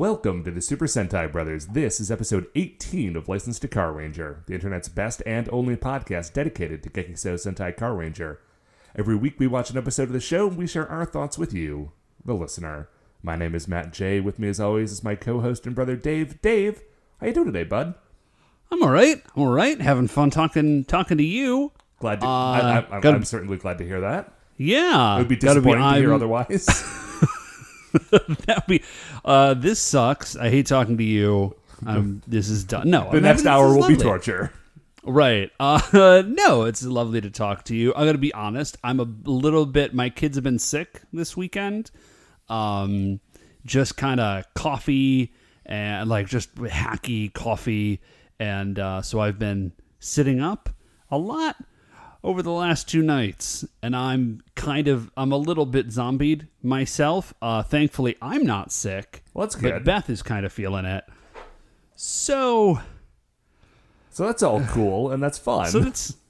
Welcome to the Super Sentai Brothers. This is episode 18 of Licensed to Carranger, the internet's best and only podcast dedicated to Gekisou Sentai Carranger. Every week we watch an episode of the show and we share our thoughts with you, the listener. My name is Matt J. With me as always is my co-host and brother Dave. Dave, how you doing today, bud? I'm all right. Having fun talking to you. Glad to. I'm certainly glad to hear that. Yeah. It would be disappointing to hear otherwise. That'd be. This sucks. I hate talking to you. This is done. No. The next hour will be torture. Right. No, it's lovely to talk to you. I'm going to be honest. I'm a little bit. My kids have been sick this weekend. Just kind of coffee and just hacky coffee. And so I've been sitting up a lot over the last 2 nights, and I'm a little bit zombied myself. Thankfully, I'm not sick. Well, that's good. But Beth is kind of feeling it. So that's all cool, and that's fun. So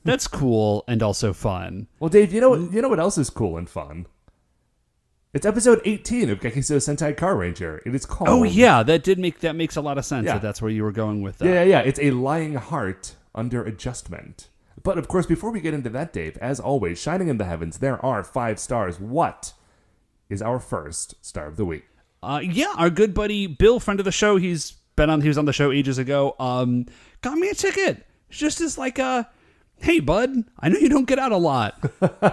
that's cool and also fun. Well, Dave, you know what else is cool and fun? It's episode 18 of Gekisou Sentai Carranger. It is called... Oh, yeah, that makes a lot of sense. Yeah. That's where you were going with that. Yeah. It's a lying heart under adjustment. But, of course, before we get into that, Dave, as always, shining in the heavens, there are 5 stars. What is our first star of the week? Our good buddy Bill, friend of the show, he was on the show ages ago, got me a ticket. It's just as hey, bud, I know you don't get out a lot.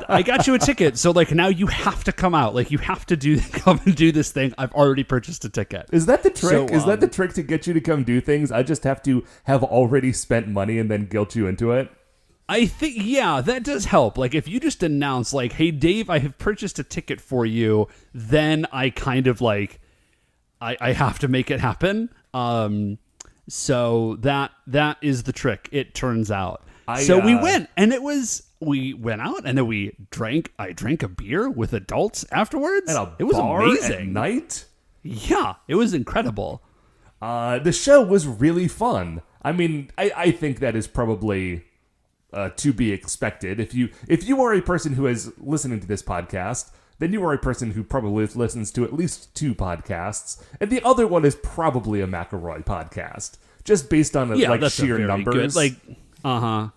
I got you a ticket, so now you have to come out. You have to come and do this thing. I've already purchased a ticket. Is that the trick? Is that the trick to get you to come do things? I just have to have already spent money and then guilt you into it? I think, yeah, that does help. If you just announce, hey, Dave, I have purchased a ticket for you, then I kind of, I have to make it happen. So that is the trick, it turns out. We went, and we went out, and then I drank a beer with adults afterwards. It was amazing. At night? Yeah, it was incredible. The show was really fun. I mean, I think that is probably to be expected. If you are a person who is listening to this podcast, then you are a person who probably listens to at least 2 podcasts, and the other one is probably a McElroy podcast, just based on sheer numbers. Good,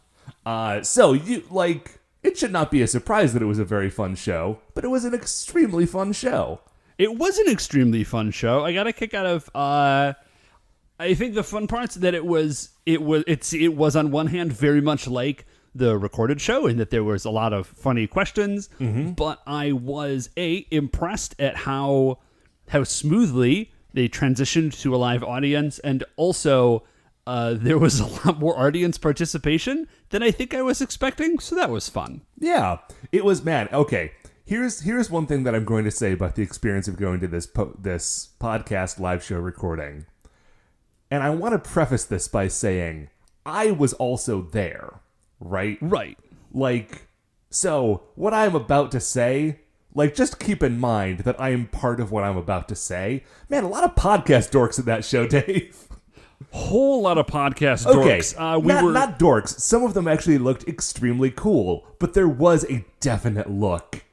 So it should not be a surprise that it was a very fun show, but it was an extremely fun show. It was an extremely fun show. I got a kick out of. I think the fun parts that it was on one hand very much like the recorded show in that there was a lot of funny questions, but I was impressed at how smoothly they transitioned to a live audience, and also there was a lot more audience participation than I think I was expecting, so that was fun. Yeah, it was, man. Okay, here's one thing that I'm going to say about the experience of going to this podcast live show recording. And I want to preface this by saying I was also there, right? Right. So what I'm about to say, just keep in mind that I am part of what I'm about to say. Man, a lot of podcast dorks at that show, Dave. Whole lot of podcast dorks. Okay, not dorks. Some of them actually looked extremely cool, but there was a definite look.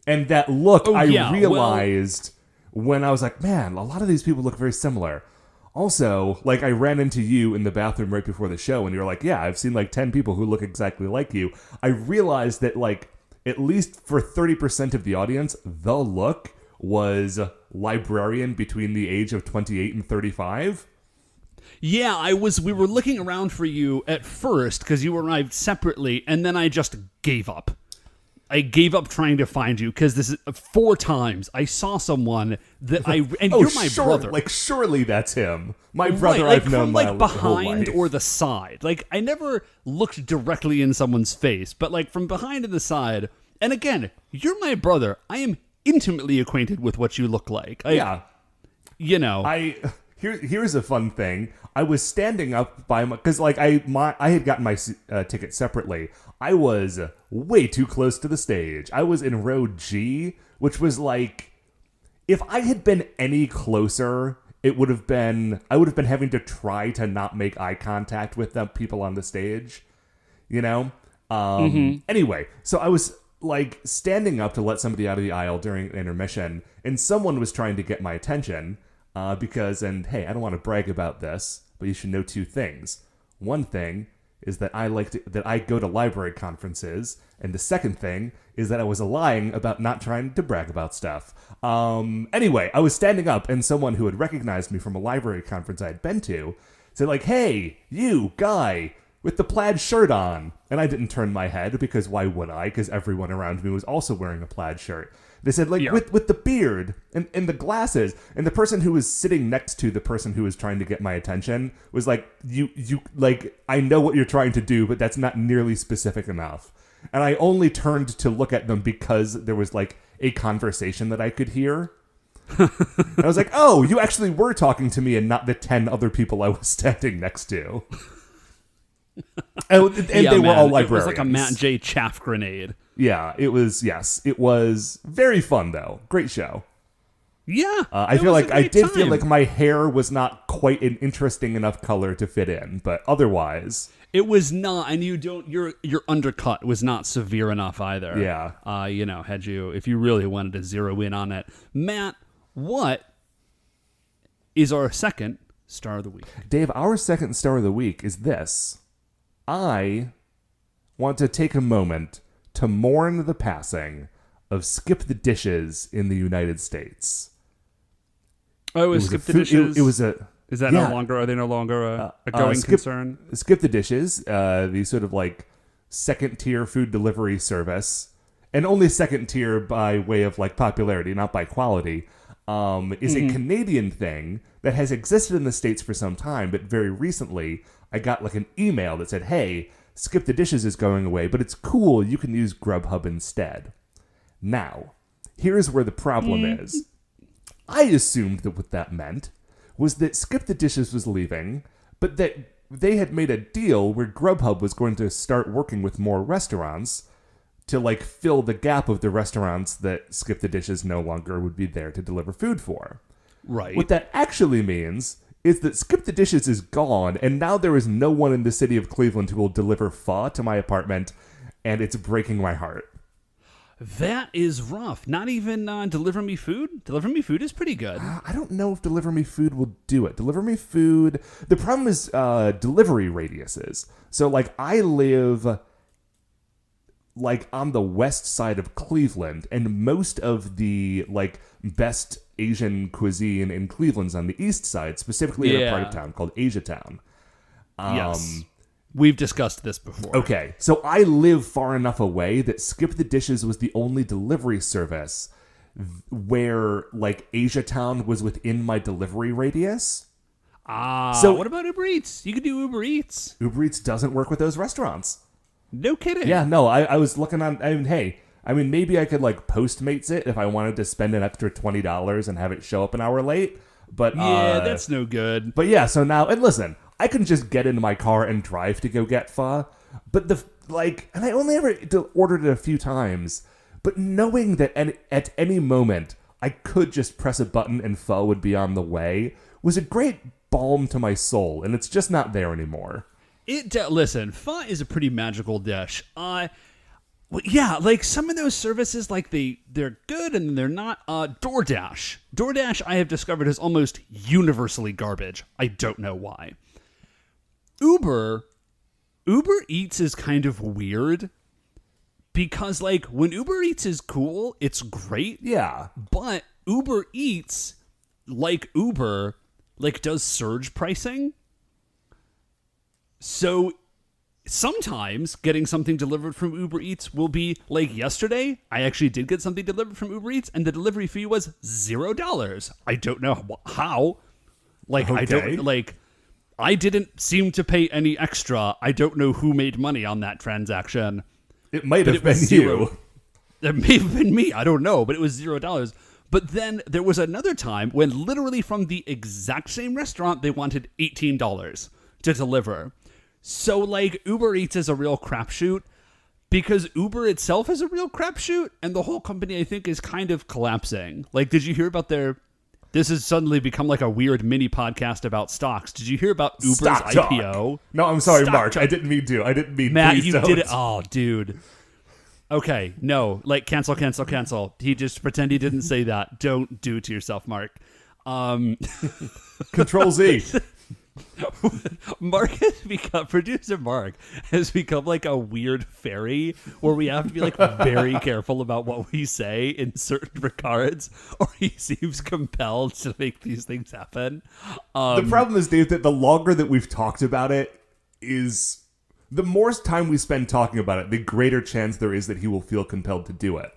And that look, I realized when I was like, man, a lot of these people look very similar. Also, I ran into you in the bathroom right before the show, and you were like, yeah, I've seen 10 people who look exactly like you. I realized that at least for 30% of the audience, the look was librarian between the age of 28 and 35. Yeah, we were looking around for you at first because you arrived separately, and then I just gave up. I gave up trying to find you because this is 4 times I saw someone that you're my brother. Surely that's him. My brother, right, I've known my whole life. Behind or the side. I never looked directly in someone's face, but from behind and the side. And again, you're my brother. I am intimately acquainted with what you look like. Yeah. You know. Here's a fun thing. I was standing up by because I had gotten my ticket separately. I was way too close to the stage. I was in row G, which was if I had been any closer, I would have been having to try to not make eye contact with the people on the stage, you know? Anyway, so I was standing up to let somebody out of the aisle during intermission, and someone was trying to get my attention. because, and hey, I don't want to brag about this, but you should know 2 things. One thing is that I go to library conferences, and the second thing is that I was lying about not trying to brag about stuff. Anyway, I was standing up, and someone who had recognized me from a library conference I had been to said, like, "Hey, you guy with the plaid shirt on." And I didn't turn my head, because why would I? Because everyone around me was also wearing a plaid shirt. They said, like, with the beard and the glasses. And the person who was sitting next to the person who was trying to get my attention was like, you like, I know what you're trying to do, but that's not nearly specific enough. And I only turned to look at them because there was, like, a conversation that I could hear. And I was like, oh, you actually were talking to me and not the 10 other people I was standing next to. And they were all librarians. It was like a Matt J. chaff grenade. Yeah, it was, yes. It was very fun, though. Great show. Yeah. I feel like I did feel like my hair was not quite an interesting enough color to fit in, but otherwise... It was not, and your undercut was not severe enough either. Yeah. If you really wanted to zero in on it. Matt, what is our second star of the week? Dave, our second star of the week is this. I want to take a moment to mourn the passing of Skip the Dishes in the United States. Oh, it was Skip the Dishes? It was a... Is that are they no longer a going concern? Skip the Dishes, the sort of like second-tier food delivery service, and only second tier by way of like popularity, not by quality, is a Canadian thing that has existed in the States for some time, but very recently I got like an email that said, hey, Skip the Dishes is going away, but it's cool, you can use Grubhub instead. Now, here's where the problem is. I assumed that what that meant was that Skip the Dishes was leaving, but that they had made a deal where Grubhub was going to start working with more restaurants to like fill the gap of the restaurants that Skip the Dishes no longer would be there to deliver food for. Right. What that actually means is that Skip the Dishes is gone, and now there is no one in the city of Cleveland who will deliver pho to my apartment, and it's breaking my heart. That is rough. Not even Deliver Me Food? Deliver Me Food is pretty good. I don't know if Deliver Me Food will do it. Deliver Me Food... The problem is delivery radiuses. So, like, I live, like, on the west side of Cleveland, and most of the, like, best Asian cuisine in Cleveland's on the east side, specifically in a part of town called Asiatown. Yes. We've discussed this before. Okay, so I live far enough away that Skip the Dishes was the only delivery service where, like, Asiatown was within my delivery radius. So what about Uber Eats? You could do Uber Eats. Uber Eats doesn't work with those restaurants. No kidding. Yeah, no, I was looking on... maybe I could, like, Postmates it if I wanted to spend an extra $20 and have it show up an hour late, but... Yeah, that's no good. But yeah, so now... And listen... I can just get into my car and drive to go get pho, but and I only ever ordered it a few times, but knowing that at any moment I could just press a button and pho would be on the way was a great balm to my soul, and it's just not there anymore. Listen, pho is a pretty magical dish. Like some of those services, like they're good and they're not. DoorDash, I have discovered is almost universally garbage. I don't know why. Uber Eats is kind of weird because, like, when Uber Eats is cool, it's great. Yeah. But Uber Eats, like Uber, like, does surge pricing. So sometimes getting something delivered from Uber Eats will be, like, yesterday, I actually did get something delivered from Uber Eats, and the delivery fee was $0. I don't know how. Like, okay. I didn't seem to pay any extra. I don't know who made money on that transaction. It might have been you. It may have been me. I don't know, but it was $0. But then there was another time when literally from the exact same restaurant, they wanted $18 to deliver. So, like, Uber Eats is a real crapshoot because Uber itself is a real crapshoot, and the whole company, I think, is kind of collapsing. Like, did you hear about This has suddenly become like a weird mini podcast about stocks. Did you hear about Uber's IPO? No, I'm sorry, Mark. I didn't mean to. Matt, you did it. Oh, dude. Okay, no. Like, cancel. He just pretend he didn't say that. Don't do it to yourself, Mark. Control Z. Producer Mark has become like a weird fairy where we have to be like very careful about what we say in certain regards, or he seems compelled to make these things happen. The problem is, Dave, that the longer that we've talked about it is the more time we spend talking about it, the greater chance there is that he will feel compelled to do it.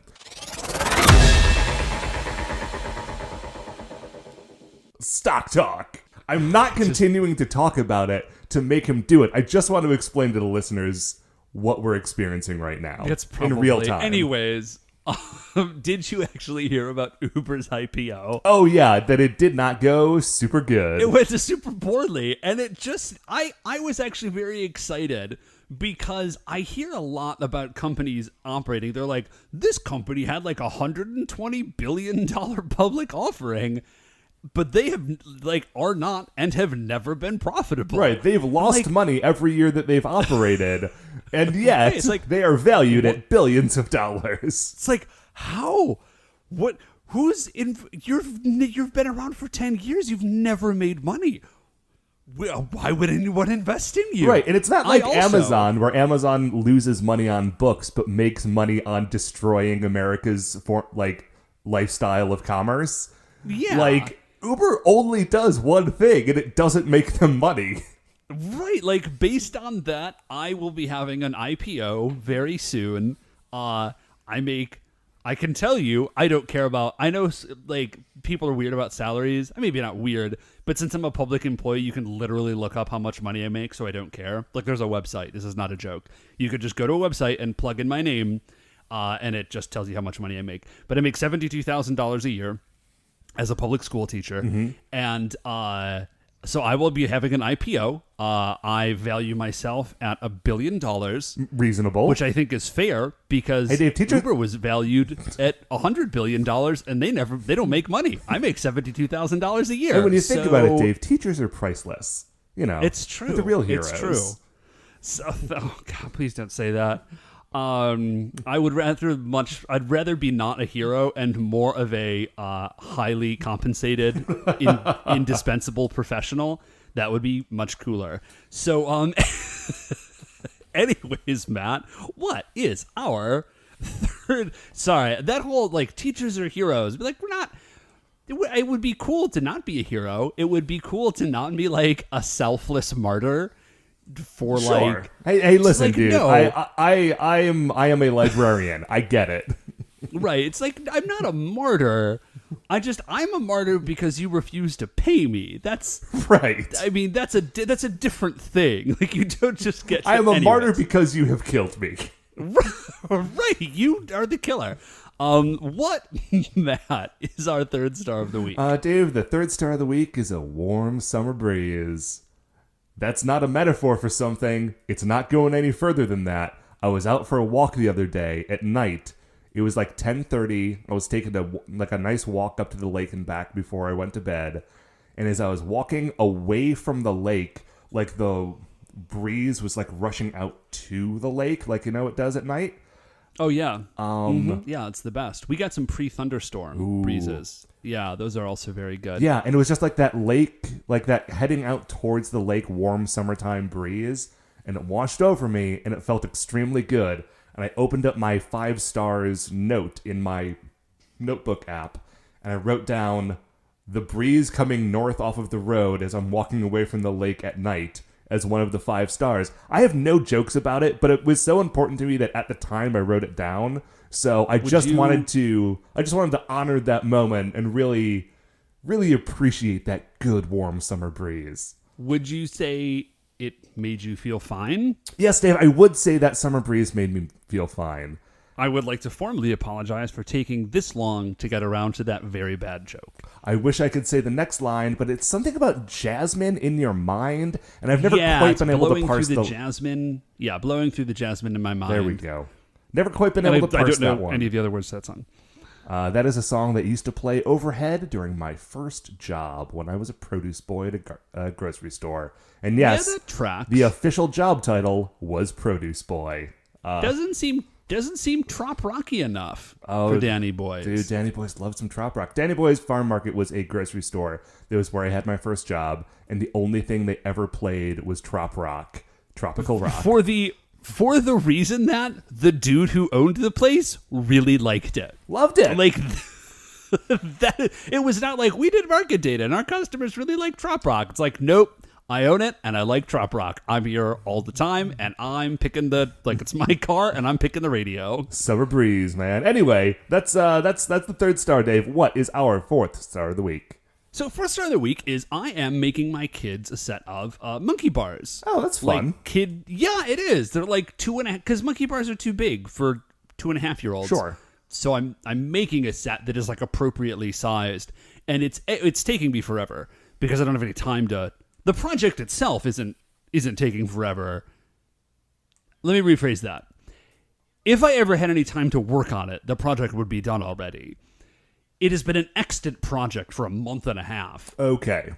Stock talk. I'm not continuing to talk about it to make him do it. I just want to explain to the listeners what we're experiencing right now. It's probably, in real time. Anyways, did you actually hear about Uber's IPO? Oh, yeah, that it did not go super good. It went to super poorly, and it just... I was actually very excited because I hear a lot about companies operating. They're like, this company had like $120 billion public offering, but they have are not and have never been profitable. Right, they've lost money every year that they've operated, and yet they are valued at billions of dollars. It's like, how? What? Who's in? You've been around for 10 years. You've never made money. Why would anyone invest in you? Right, and it's not like Amazon, where Amazon loses money on books but makes money on destroying America's lifestyle of commerce. Yeah, Uber only does one thing, and it doesn't make them money. Right, based on that, I will be having an IPO very soon. I can tell you, I don't care about... I know, people are weird about salaries. Maybe not weird, but since I'm a public employee, you can literally look up how much money I make, so I don't care. There's a website. This is not a joke. You could just go to a website and plug in my name, and it just tells you how much money I make. But I make $72,000 a year as a public school teacher, and so I will be having an IPO. I value myself at $1 billion, reasonable, which I think is fair because Uber was valued at $100 billion, and they don't make money. I make $72,000 a year. And when you think about it, Dave, teachers are priceless. It's true. They're the real heroes. It's true. So, oh God, please don't say that. I'd rather be not a hero and more of a highly compensated, indispensable professional. That would be much cooler. So, anyways, Matt, what is our third? Sorry, that whole teachers are heroes. But we're not. It would be cool to not be a hero. It would be cool to not be a selfless martyr. Sure. Hey, listen, dude. No. I am a librarian. I get it. Right. It's I'm not a martyr. I'm a martyr because you refuse to pay me. That's right. I mean, that's a different thing. You don't just get. I am a martyr because you have killed me. Right. You are the killer. What, Matt, is our third star of the week? Dave, the third star of the week is a warm summer breeze. That's not a metaphor for something. It's not going any further than that. I was out for a walk the other day at night. It was 10:30. I was taking a nice walk up to the lake and back before I went to bed. And as I was walking away from the lake, the breeze was rushing out to the lake, it does at night. Oh, yeah. Yeah, it's the best. We got some pre-thunderstorm breezes. Yeah, those are also very good. Yeah, and it was just that lake, that heading out towards the lake, warm summertime breeze, and it washed over me, and it felt extremely good. And I opened up my 5 stars note in my notebook app, and I wrote down the breeze coming north off of the road as I'm walking away from the lake at night as one of the 5 stars. I have no jokes about it, but it was so important to me that at the time I wrote it down. So I just wanted to honor that moment and really, really appreciate that good warm summer breeze. Would you say it made you feel fine? Yes, Dave, I would say that summer breeze made me feel fine. I would like to formally apologize for taking this long to get around to that very bad joke. I wish I could say the next line, but it's something about jasmine in your mind, and I've never quite been able to parse the jasmine. Yeah, blowing through the jasmine in my mind. There we go. Never quite been able to parse that one. I don't know any of the other words to that song. That is a song that used to play overhead during my first job when I was a produce boy at a grocery store. And yes, that tracks. The official job title was Produce Boy. Doesn't seem doesn't seem trop rocky enough for Danny Boys. Dude, Danny Boys loved some trop rock. Danny Boys Farm Market was a grocery store. That was where I had my first job, and the only thing they ever played was trop rock, tropical rock. For the reason that the dude who owned the place really liked it. Loved it. Like, that, it was not like, we did market data and our customers really like trop rock. It's like, nope. I own it, and I like trop rock. I'm here all the time, and I'm picking it's my car, and I'm picking the radio. Summer breeze, man. Anyway, that's the third star, Dave. What is our fourth star of the week? So, first star of the week is I am making my kids a set of monkey bars. Oh, that's fun. Yeah, it is. They're like 2.5, because monkey bars are too big for 2.5-year-olds. Sure. So I'm making a set that is like appropriately sized, and it's taking me forever because I don't have any time to. The project itself isn't taking forever. Let me rephrase that. If I ever had any time to work on it, the project would be done already. It has been an extant project for a month and a half. Okay.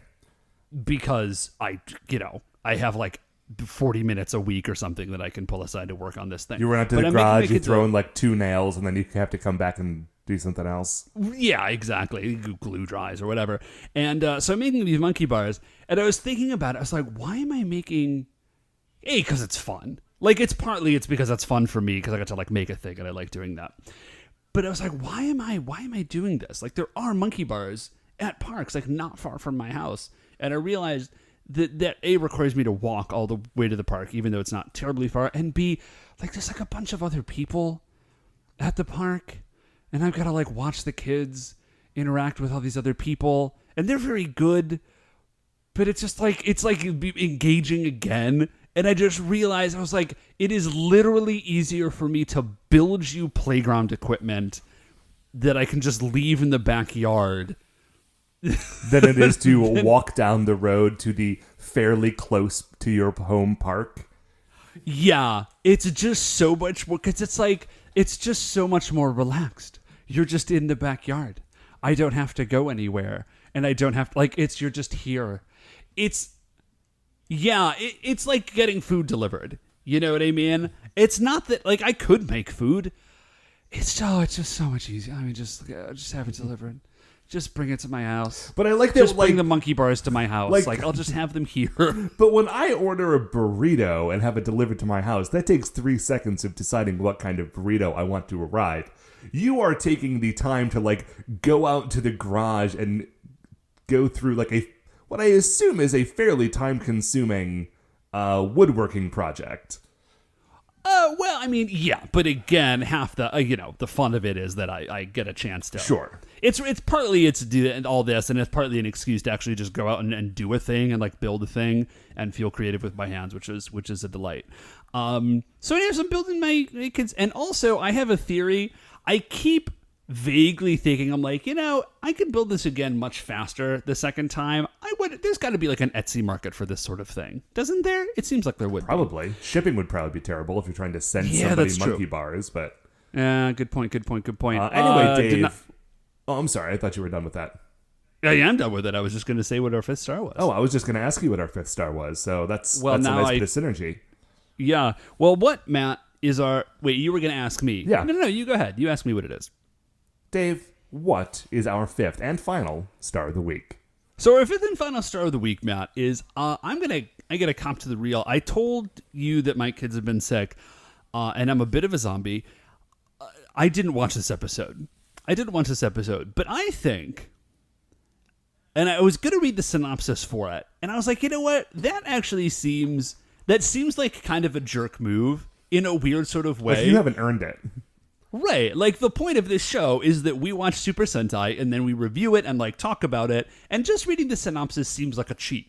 Because I have like 40 minutes a week or something that I can pull aside to work on this thing. You run out to the garage, you throw in like 2 nails, and then you have to come back and do something else. Yeah, exactly. Glue dries or whatever. And so I'm making these monkey bars, and I was thinking about it. I was like, why am I making... because it's fun. Like, it's because that's fun for me, because I got to like make a thing, and I like doing that. But I was like, why am I doing this? Like, there are monkey bars at parks, like not far from my house. And I realized that A, requires me to walk all the way to the park, even though it's not terribly far, and B, like, there's like a bunch of other people at the park, and I've got to like watch the kids interact with all these other people, and they're very good, but it's just like, it's like engaging again. And I just realized, I was like, it is literally easier for me to build you playground equipment that I can just leave in the backyard than it is to walk down the road to the fairly close to your home park. Yeah, it's just so much more, because it's like, it's just so much more relaxed. You're just in the backyard. I don't have to go anywhere, and I don't have to, like, you're just here. It's like getting food delivered. You know what I mean? It's not that, like, I could make food. It's just so much easier. I mean, just have it delivered. Just bring it to my house. But I like that. Just bring the monkey bars to my house. Like, I'll just have them here. But when I order a burrito and have it delivered to my house, that takes 3 seconds of deciding what kind of burrito I want to arrive. You are taking the time to like go out to the garage and go through like what I assume is a fairly time-consuming woodworking project. Well, I mean, yeah, but again, half the the fun of it is that I get a chance to. Sure. It's partly it's do all this, and it's partly an excuse to actually just go out and do a thing and like build a thing and feel creative with my hands, which is a delight. So anyways, I'm building my kids, and also I have a theory. I keep vaguely thinking, I'm like, I could build this again much faster the second time. There's got to be like an Etsy market for this sort of thing, doesn't there? It seems like there would. Probably. Shipping would probably be terrible if you're trying to send somebody monkey bars, but good point. Anyway, Dave. Oh, I'm sorry. I thought you were done with that. Yeah, I am done with it. I was just going to say what our fifth star was. Oh, I was just going to ask you what our fifth star was. So that's a nice bit of synergy. Yeah. Well, what, Matt, is our... Wait, you were going to ask me. Yeah. No, you go ahead. You ask me what it is. Dave, what is our fifth and final star of the week? So our fifth and final star of the week, Matt, is I get a cop to the real. I told you that my kids have been sick, and I'm a bit of a zombie. I didn't watch this episode. But I think... And I was going to read the synopsis for it, and I was like, you know what? That seems like kind of a jerk move in a weird sort of way. Like you haven't earned it. Right. Like, the point of this show is that we watch Super Sentai, and then we review it and, like, talk about it, and just reading the synopsis seems like a cheat.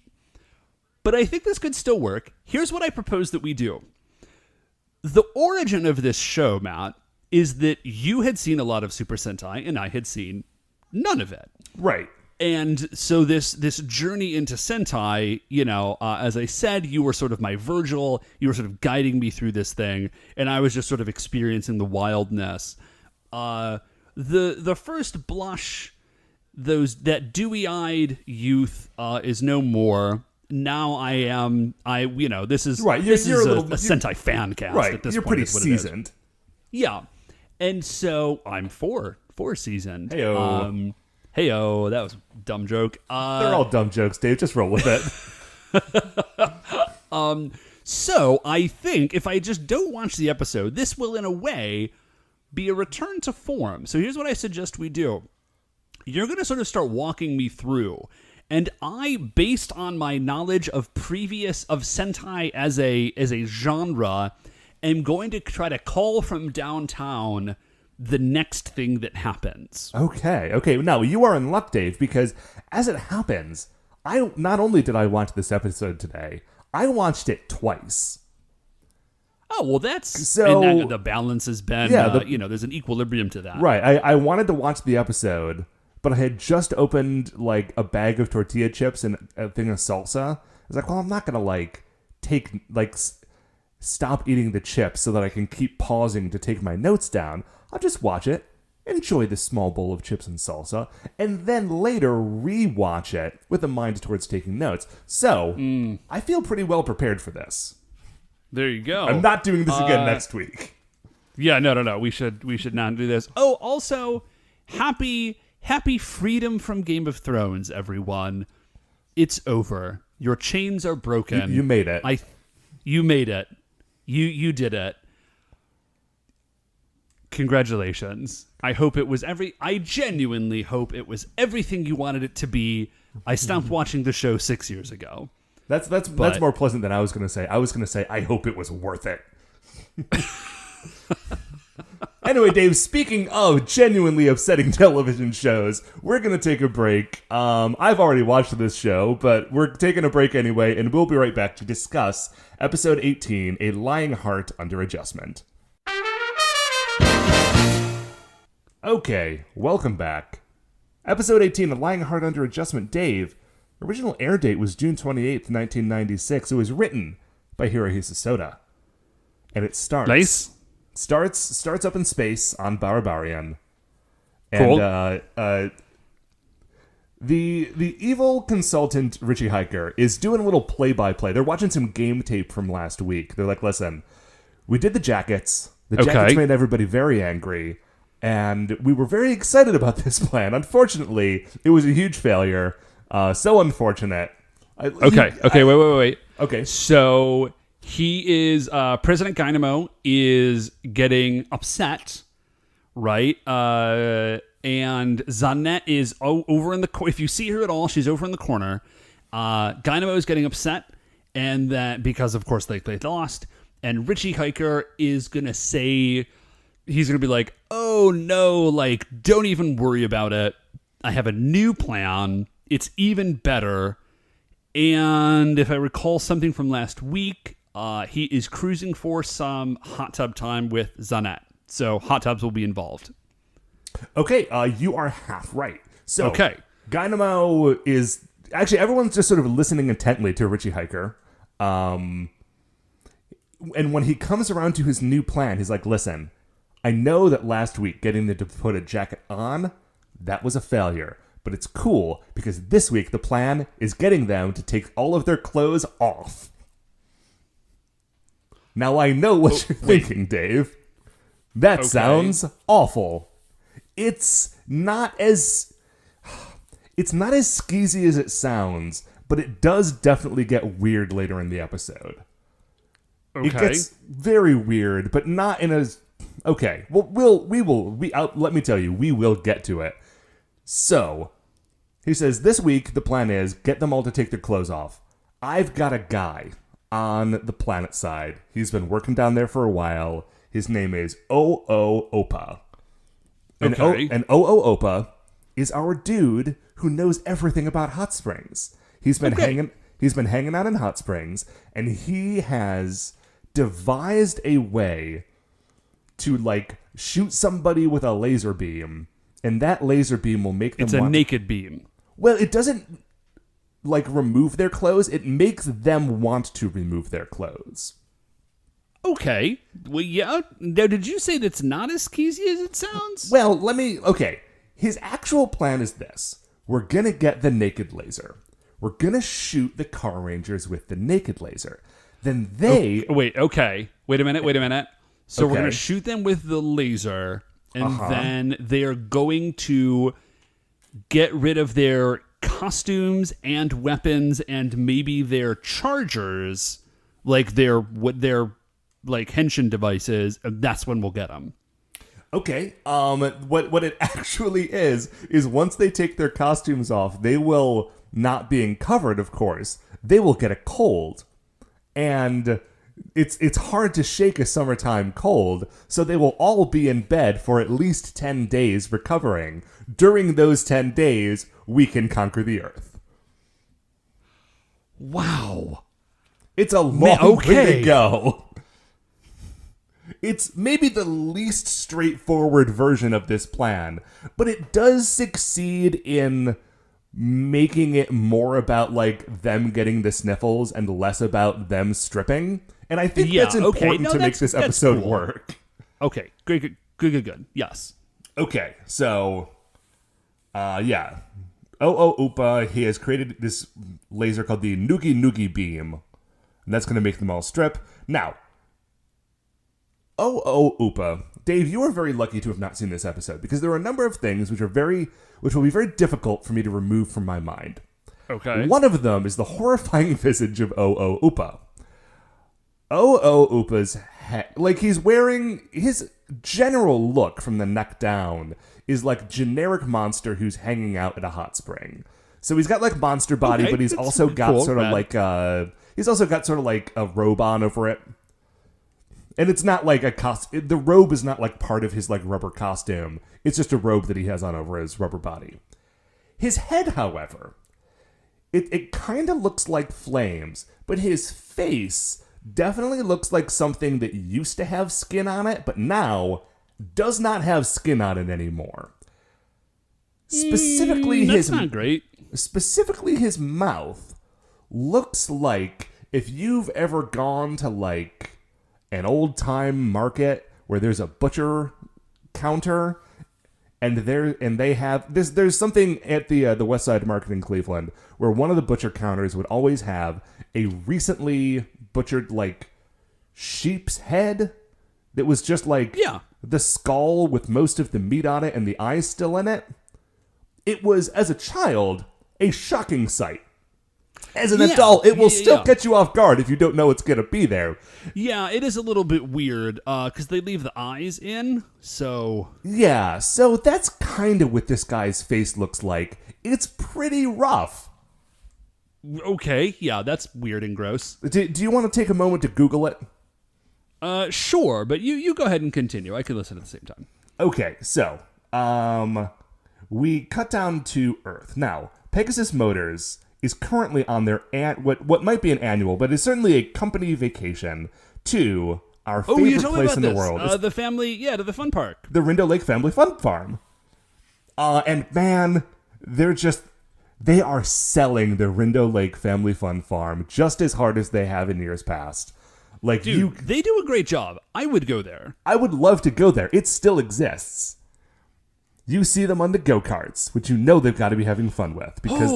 But I think this could still work. Here's what I propose that we do. The origin of this show, Matt, is that you had seen a lot of Super Sentai, and I had seen none of it. Right. And so this journey into Sentai, as I said, you were sort of my Virgil. You were sort of guiding me through this thing, and I was just sort of experiencing the wildness. The first blush, that dewy-eyed youth is no more. Now this is right. You're a Sentai fan cast. Right. At this You're point pretty seasoned. Yeah. And so I'm four seasoned. Heyo. Heyo, that was a dumb joke. They're all dumb jokes, Dave. Just roll with it. So I think if I just don't watch the episode, this will, in a way, be a return to form. So here's what I suggest we do. You're going to sort of start walking me through. And I, based on my knowledge of Sentai as a genre, am going to try to call from downtown the next thing that happens. Okay. Now, you are in luck, Dave, because as it happens, not only did I watch this episode today, I watched it twice. Oh, well, that's... So, and the balance has been, there's an equilibrium to that. Right. I wanted to watch the episode, but I had just opened, like, a bag of tortilla chips and a thing of salsa. I was like, well, I'm not going to, stop eating the chips so that I can keep pausing to take my notes down. I'll just watch it, enjoy this small bowl of chips and salsa, and then later re-watch it with a mind towards taking notes. So, I feel pretty well prepared for this. There you go. I'm not doing this again next week. Yeah, no. We should not do this. Oh, also, happy freedom from Game of Thrones, everyone. It's over. Your chains are broken. You made it. You made it. You did it. Congratulations. I genuinely hope it was everything you wanted it to be. I stopped watching the show 6 years ago. That's more pleasant than I was going to say. I was going to say, I hope it was worth it. Anyway, Dave, speaking of genuinely upsetting television shows, we're going to take a break. I've already watched this show, but we're taking a break anyway, and we'll be right back to discuss Episode 18, A Lying Heart Under Adjustment. Okay, welcome back. Episode 18, A Lying Heart Under Adjustment. Dave, original air date was June 28th, 1996. It was written by Hirohisa Soda. And it starts... Nice. Starts up in space on Barabarian. Cool. And the evil consultant, Richie Hiker, is doing a little play-by-play. They're watching some game tape from last week. They're like, listen, we did the jackets. The jackets made everybody very angry. And we were very excited about this plan. Unfortunately, it was a huge failure. So unfortunate. Wait. Okay. So he is, President Dynamo is getting upset, right? And Zanette is over in the corner. If you see her at all, she's over in the corner. Dynamo is getting upset, and that because, of course, they lost. And Richie Hiker is going to say... He's going to be like, oh, no, don't even worry about it. I have a new plan. It's even better. And if I recall something from last week, he is cruising for some hot tub time with Zanette. So hot tubs will be involved. Okay, you are half right. So, okay. Dynamo is... Actually, everyone's just sort of listening intently to Richie Hiker. And when he comes around to his new plan, he's like, listen... I know that last week getting them to put a jacket on, that was a failure. But it's cool because this week the plan is getting them to take all of their clothes off. Now I know what you're thinking, Dave. That sounds awful. It's not as skeezy as it sounds, but it does definitely get weird later in the episode. Okay. It gets very weird, but not in a... Okay, well, let me tell you, we will get to it. So, he says, this week, the plan is, get them all to take their clothes off. I've got a guy on the planet side. He's been working down there for a while. His name is O.O. Opa. And O.O. Opa is our dude who knows everything about hot springs. He's been hanging out in hot springs, and he has devised a way to shoot somebody with a laser beam, and that laser beam will make them... It's a naked beam. Well, it doesn't remove their clothes. It makes them want to remove their clothes. Okay. Well, yeah. Now, did you say that's not as skeezy as it sounds? Well, okay. His actual plan is this. We're gonna get the naked laser. We're gonna shoot the Carrangers with the naked laser. Then they... Wait a minute. So we're going to shoot them with the laser, and then they're going to get rid of their costumes and weapons and maybe their chargers, like their like henshin devices. And that's when we'll get them. Okay. What it actually is once they take their costumes off, they will, not being covered, of course, they will get a cold. And it's hard to shake a summertime cold, so they will all be in bed for at least 10 days recovering. During those 10 days, we can conquer the Earth. Wow. It's a long way to go. It's maybe the least straightforward version of this plan, but it does succeed in making it more about like them getting the sniffles and less about them stripping. And I think that's important to make this episode work. Okay, good. Yes. Okay, so, yeah. Upa, he has created this laser called the Noogie Noogie Beam. And that's going to make them all strip. Now, Upa, Dave, you are very lucky to have not seen this episode, because there are a number of things which will be very difficult for me to remove from my mind. Okay. One of them is the horrifying visage of Upa. Upa's head, like he's wearing, his general look from the neck down is like generic monster who's hanging out at a hot spring. So he's got like monster body, but he's also got sort of like a robe on over it. And it's not like a costume. The robe is not like part of his like rubber costume. It's just a robe that he has on over his rubber body. His head, however, it kind of looks like flames, but his face definitely looks like something that used to have skin on it, but now does not have skin on it anymore. Specifically, that's not great. Specifically, his mouth looks like if you've ever gone to like an old-time market where there's a butcher counter, and they have this. There's something at the West Side Market in Cleveland where one of the butcher counters would always have a recently butchered like sheep's head that was just like the skull with most of the meat on it and the eyes still in it. It was, as a child, a shocking sight. As an adult, it will still get you off guard if you don't know it's going to be there. Yeah, it is a little bit weird because they leave the eyes in, so... Yeah, so that's kind of what this guy's face looks like. It's pretty rough. Okay, yeah, that's weird and gross. Do you want to take a moment to Google it? Sure, but you go ahead and continue. I can listen at the same time. Okay, so, we cut down to Earth. Now, Pegasus Motors is currently on their what might be an annual, but is certainly a company vacation to our favorite place in the world. To the fun park. The Rindo Lake Family Fun Farm. And man, they are selling the Rindo Lake Family Fun Farm just as hard as they have in years past. Like, dude, they do a great job. I would go there. I would love to go there. It still exists. You see them on the go-karts, which you know they've got to be having fun with. Because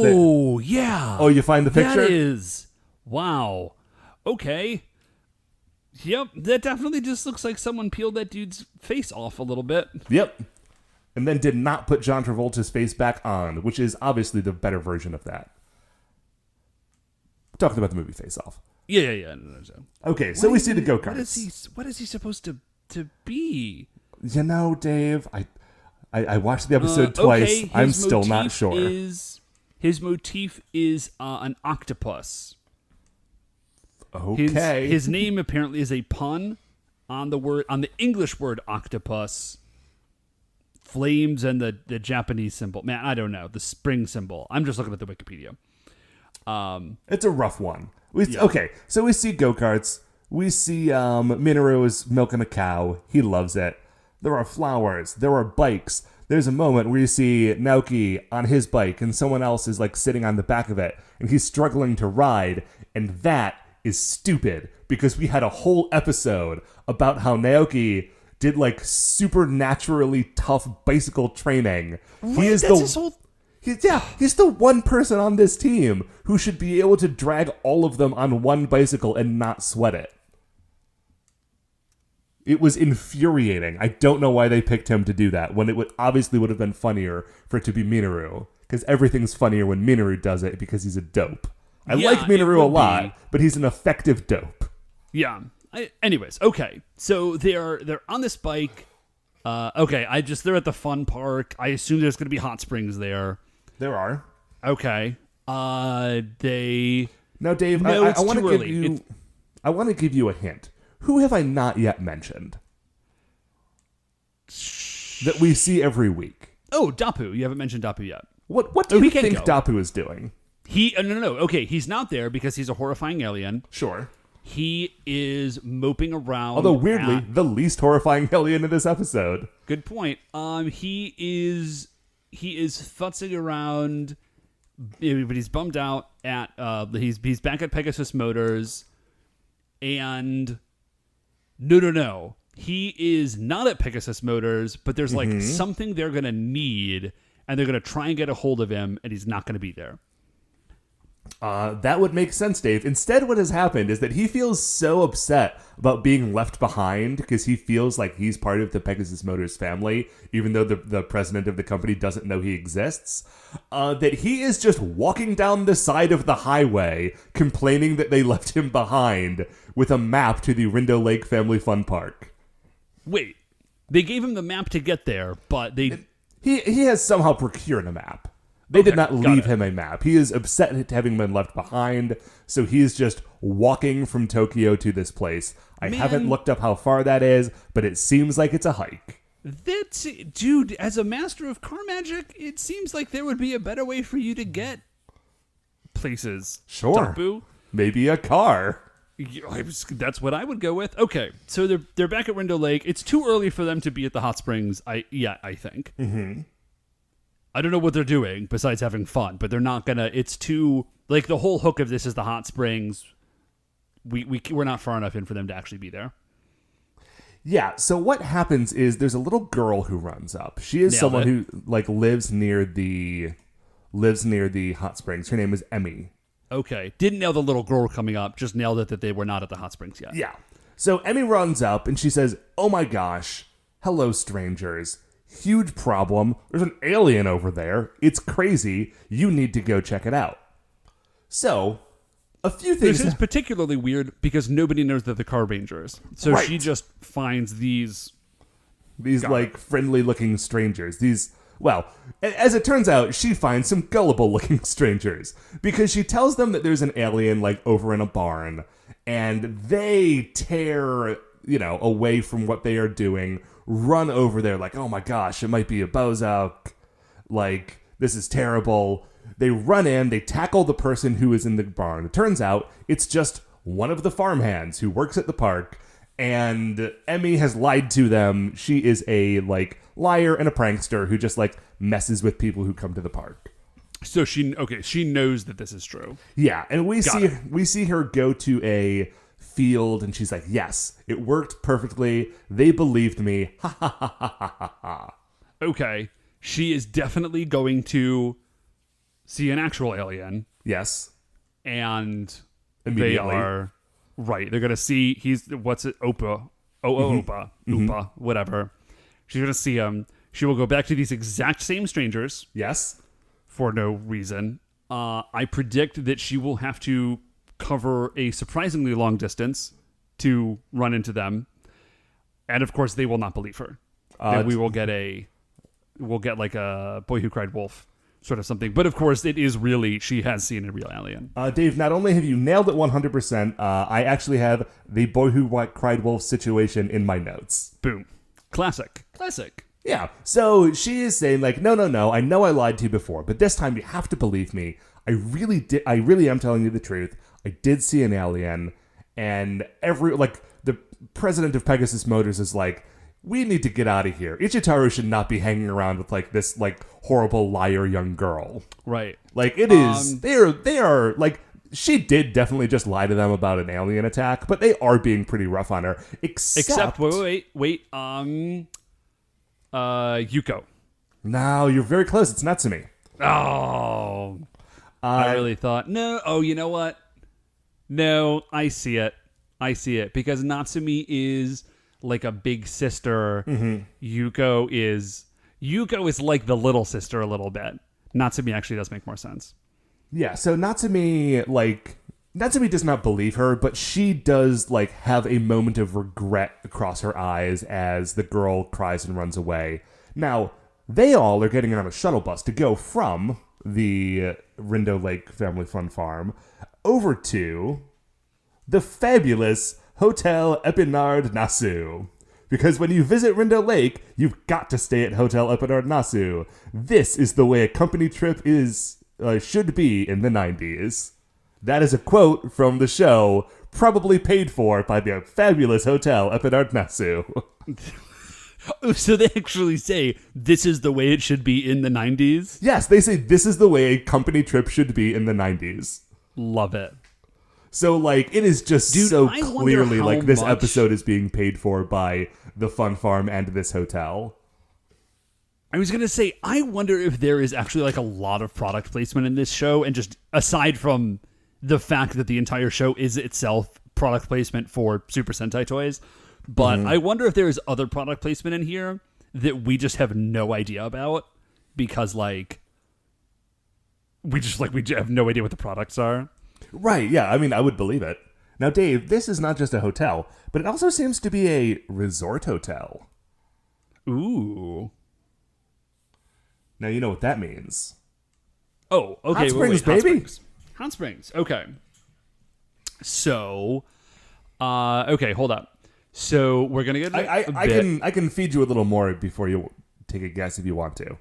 yeah. Oh, you find the picture? That is. Wow. Okay. Yep, that definitely just looks like someone peeled that dude's face off a little bit. Yep. And then did not put John Travolta's face back on, which is obviously the better version of that. We're talking about the movie Face Off. Yeah. No. Okay, so we see the go-karts. What is he supposed to be? You know, Dave, I watched the episode twice. Okay, I'm still not sure. His motif is an octopus. Okay. His name apparently is a pun on the English word octopus, flames, and the Japanese symbol. Man, I don't know. The spring symbol. I'm just looking at the Wikipedia. It's a rough one. Okay, so we see go-karts. We see Minoru is milking a cow. He loves it. There are flowers. There are bikes. There's a moment where you see Naoki on his bike and someone else is like sitting on the back of it and he's struggling to ride. And that is stupid because we had a whole episode about how Naoki did like supernaturally tough bicycle training. He's the one person on this team who should be able to drag all of them on one bicycle and not sweat it. It was infuriating. I don't know why they picked him to do that when it obviously would have been funnier for it to be Minoru, because everything's funnier when Minoru does it because he's a dope. I like Minoru a lot, but he's an effective dope. Yeah. Anyways, okay. So they're on this bike. They're at the fun park. I assume there's going to be hot springs there. There are. Okay. Now, Dave, I want to give you. I want to give you a hint. Who have I not yet mentioned that we see every week? Oh, Dapu. You haven't mentioned Dapu yet. What do you think Dapu is doing? No. Okay, he's not there because he's a horrifying alien. Sure. He is moping around. Although weirdly, the least horrifying alien in this episode. Good point. He is futzing around, but he's bummed out at. He's back at Pegasus Motors, and no. He is not at Pegasus Motors, but there's like something they're gonna need, and they're gonna try and get a hold of him, and he's not gonna be there. That would make sense, Dave. Instead, what has happened is that he feels so upset about being left behind because he feels like he's part of the Pegasus Motors family, even though the president of the company doesn't know he exists, that he is just walking down the side of the highway complaining that they left him behind with a map to the Rindo Lake Family Fun Park. Wait, they gave him the map to get there, but he has somehow procured a map. They did not leave him a map. He is upset at having been left behind, so he's just walking from Tokyo to this place. I haven't looked up how far that is, but it seems like it's a hike. Dude, as a master of car magic, it seems like there would be a better way for you to get places. Sure. Dapu. Maybe a car. That's what I would go with. Okay, so they're back at Rindo Lake. It's too early for them to be at the hot springs, I think. Mm-hmm. I don't know what they're doing besides having fun, but they're not gonna. It's too like the whole hook of this is the hot springs. We're not far enough in for them to actually be there. Yeah. So what happens is there's a little girl who runs up. She is someone who like lives near the hot springs. Her name is Emmy. Okay. Didn't nail the little girl coming up. Just nailed it that they were not at the hot springs yet. Yeah. So Emmy runs up and she says, "Oh my gosh, hello strangers. Huge problem. There's an alien over there. It's crazy. You need to go check it out." So, a few things. This is particularly weird because nobody knows that the Carrangers. So she just finds these like friendly-looking strangers. As it turns out, she finds some gullible-looking strangers because she tells them that there's an alien like over in a barn, and they tear, away from what they are doing. Run over there like, oh my gosh, it might be a bozo. Like, this is terrible. They run in, they tackle the person who is in the barn. It turns out it's just one of the farmhands who works at the park, and Emmy has lied to them. She is a, liar and a prankster who just, messes with people who come to the park. So she knows that this is true. Yeah, and we see her go to a field, and she's like, yes, it worked perfectly. They believed me. Ha ha ha ha ha ha. Okay. She is definitely going to see an actual alien. Yes. And immediately. They are right. They're going to see Opa. Opa, whatever. She's going to see him. She will go back to these exact same strangers. Yes. For no reason. I predict that she will have to cover a surprisingly long distance to run into them, and of course they will not believe her. We'll get like a Boy Who Cried Wolf sort of something, but of course it is really she has seen a real alien. Dave, not only have you nailed it 100%, I actually have the Boy Who Cried Wolf situation in my notes. Boom. Classic. Yeah, so she is saying no, I know I lied to you before, but this time you have to believe me. I really am telling you the truth. I did see an alien, and the president of Pegasus Motors is like, we need to get out of here. Ichitaru should not be hanging around with this horrible liar young girl. Right. It is, they are she did definitely just lie to them about an alien attack, but they are being pretty rough on her. Except wait. Yuko. No, you're very close. It's Natsumi. Oh. I really thought, no. Oh, you know what? No, I see it. Because Natsumi is like a big sister. Yuko is like the little sister a little bit. Natsumi actually does make more sense. Yeah, so Natsumi does not believe her, but she does like have a moment of regret across her eyes as the girl cries and runs away. Now, they all are getting on a shuttle bus to go from the Rindo Lake Family Fun Farm over to the fabulous Hotel Epinard Nasu. Because when you visit Rindo Lake, you've got to stay at Hotel Epinard Nasu. This is the way a company trip should be in the 90s. That is a quote from the show, probably paid for by the fabulous Hotel Epinard Nasu. So they actually say, this is the way it should be in the 90s? Yes, they say this is the way a company trip should be in the 90s. Love it. So, like, it is just so clearly, like, this much... episode is being paid for by the Fun Farm and this hotel. I was going to say, I wonder if there is actually, like, a lot of product placement in this show, and just aside from the fact that the entire show is itself product placement for Super Sentai toys, but I wonder if there is other product placement in here that we just have no idea about, because, like, we have no idea what the products are. Right, yeah, I mean, I would believe it. Now, Dave, this is not just a hotel, but it also seems to be a resort hotel. Ooh. Now, you know what that means. Oh, okay. Hot Springs, baby. Hot Springs, okay. So, okay, hold up. So, we're going to get I can feed you a little more before you take a guess if you want to.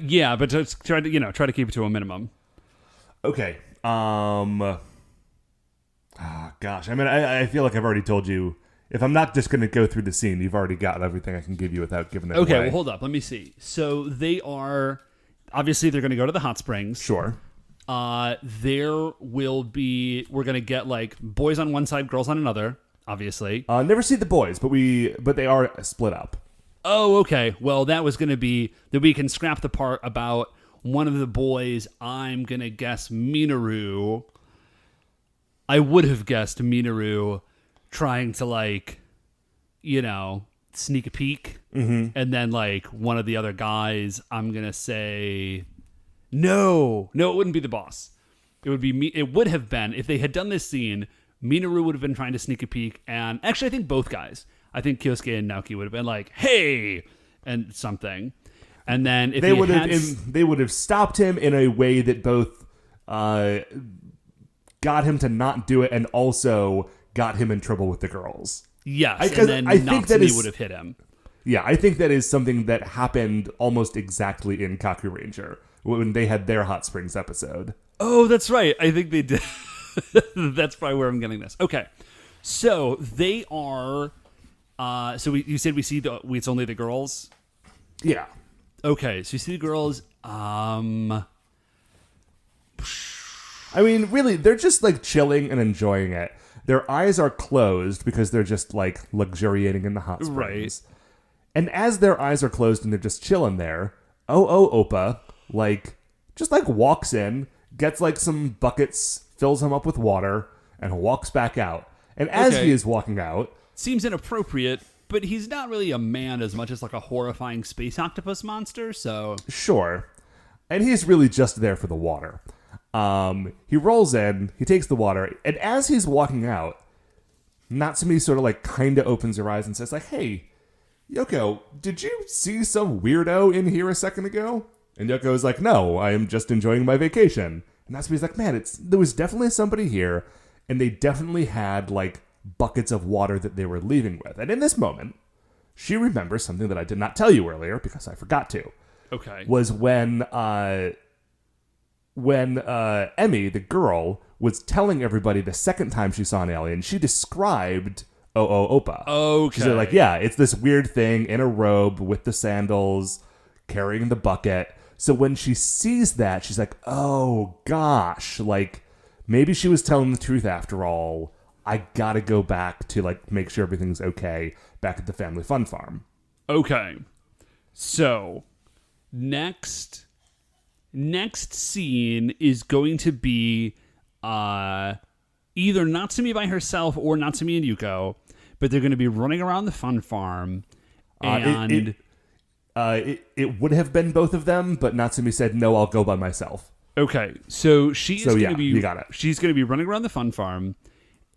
Yeah, but just try to keep it to a minimum. Okay. Gosh, I mean, I feel like I've already told you. If I'm not just going to go through the scene, you've already got everything I can give you without giving it away. Okay, well, hold up. Let me see. So they're going to go to the hot springs. Sure. We're going to get like boys on one side, girls on another, obviously. Never see the boys, but they are split up. Oh, okay. Well, that was going to be that we can scrap the part about one of the boys. I'm going to guess Minoru. I would have guessed Minoru trying to, like, sneak a peek. Mm-hmm. And then, like, one of the other guys, I'm going to say, no, it wouldn't be the boss. It would be me. It would have been, if they had done this scene, Minoru would have been trying to sneak a peek. And actually, I think both guys. I think Kyosuke and Naoki would have been like, hey, and something. And then if they would have stopped him in a way that both got him to not do it and also got him in trouble with the girls. Yes, and then Natsumi would have hit him. Yeah, I think that is something that happened almost exactly in Carranger when they had their Hot Springs episode. Oh, that's right. I think they did. That's probably where I'm getting this. Okay, so they are. You said we see it's only the girls. Yeah. Okay, so you see the girls. I mean, really, they're just like chilling and enjoying it. Their eyes are closed because they're just like luxuriating in the hot springs. Right. And as their eyes are closed and they're just chilling there, Oppa just walks in, gets like some buckets, fills them up with water, and walks back out. And as he is walking out, seems inappropriate, but he's not really a man as much as like a horrifying space octopus monster, so... Sure. And he's really just there for the water. He rolls in, he takes the water, and as he's walking out, Natsumi sort of like kind of opens her eyes and says like, hey, Yoko, did you see some weirdo in here a second ago? And Yoko is like, no, I am just enjoying my vacation. And Natsumi's like, man, there was definitely somebody here, and they definitely had like buckets of water that they were leaving with. And in this moment, she remembers something that I did not tell you earlier because I forgot to. Okay. Was when Emmy, the girl, was telling everybody the second time she saw an alien, she described Oppa. Okay. She's like, yeah, it's this weird thing in a robe with the sandals, carrying the bucket. So when she sees that, she's like, oh gosh, like maybe she was telling the truth after all. I gotta go back to like make sure everything's okay back at the family fun farm. Okay. So next scene is going to be either Natsumi by herself or Natsumi and Yuko but they're going to be running around the fun farm. And it would have been both of them, but Natsumi said, "No, I'll go by myself." Okay, so she's going to be you got it. She's going to be running around the fun farm,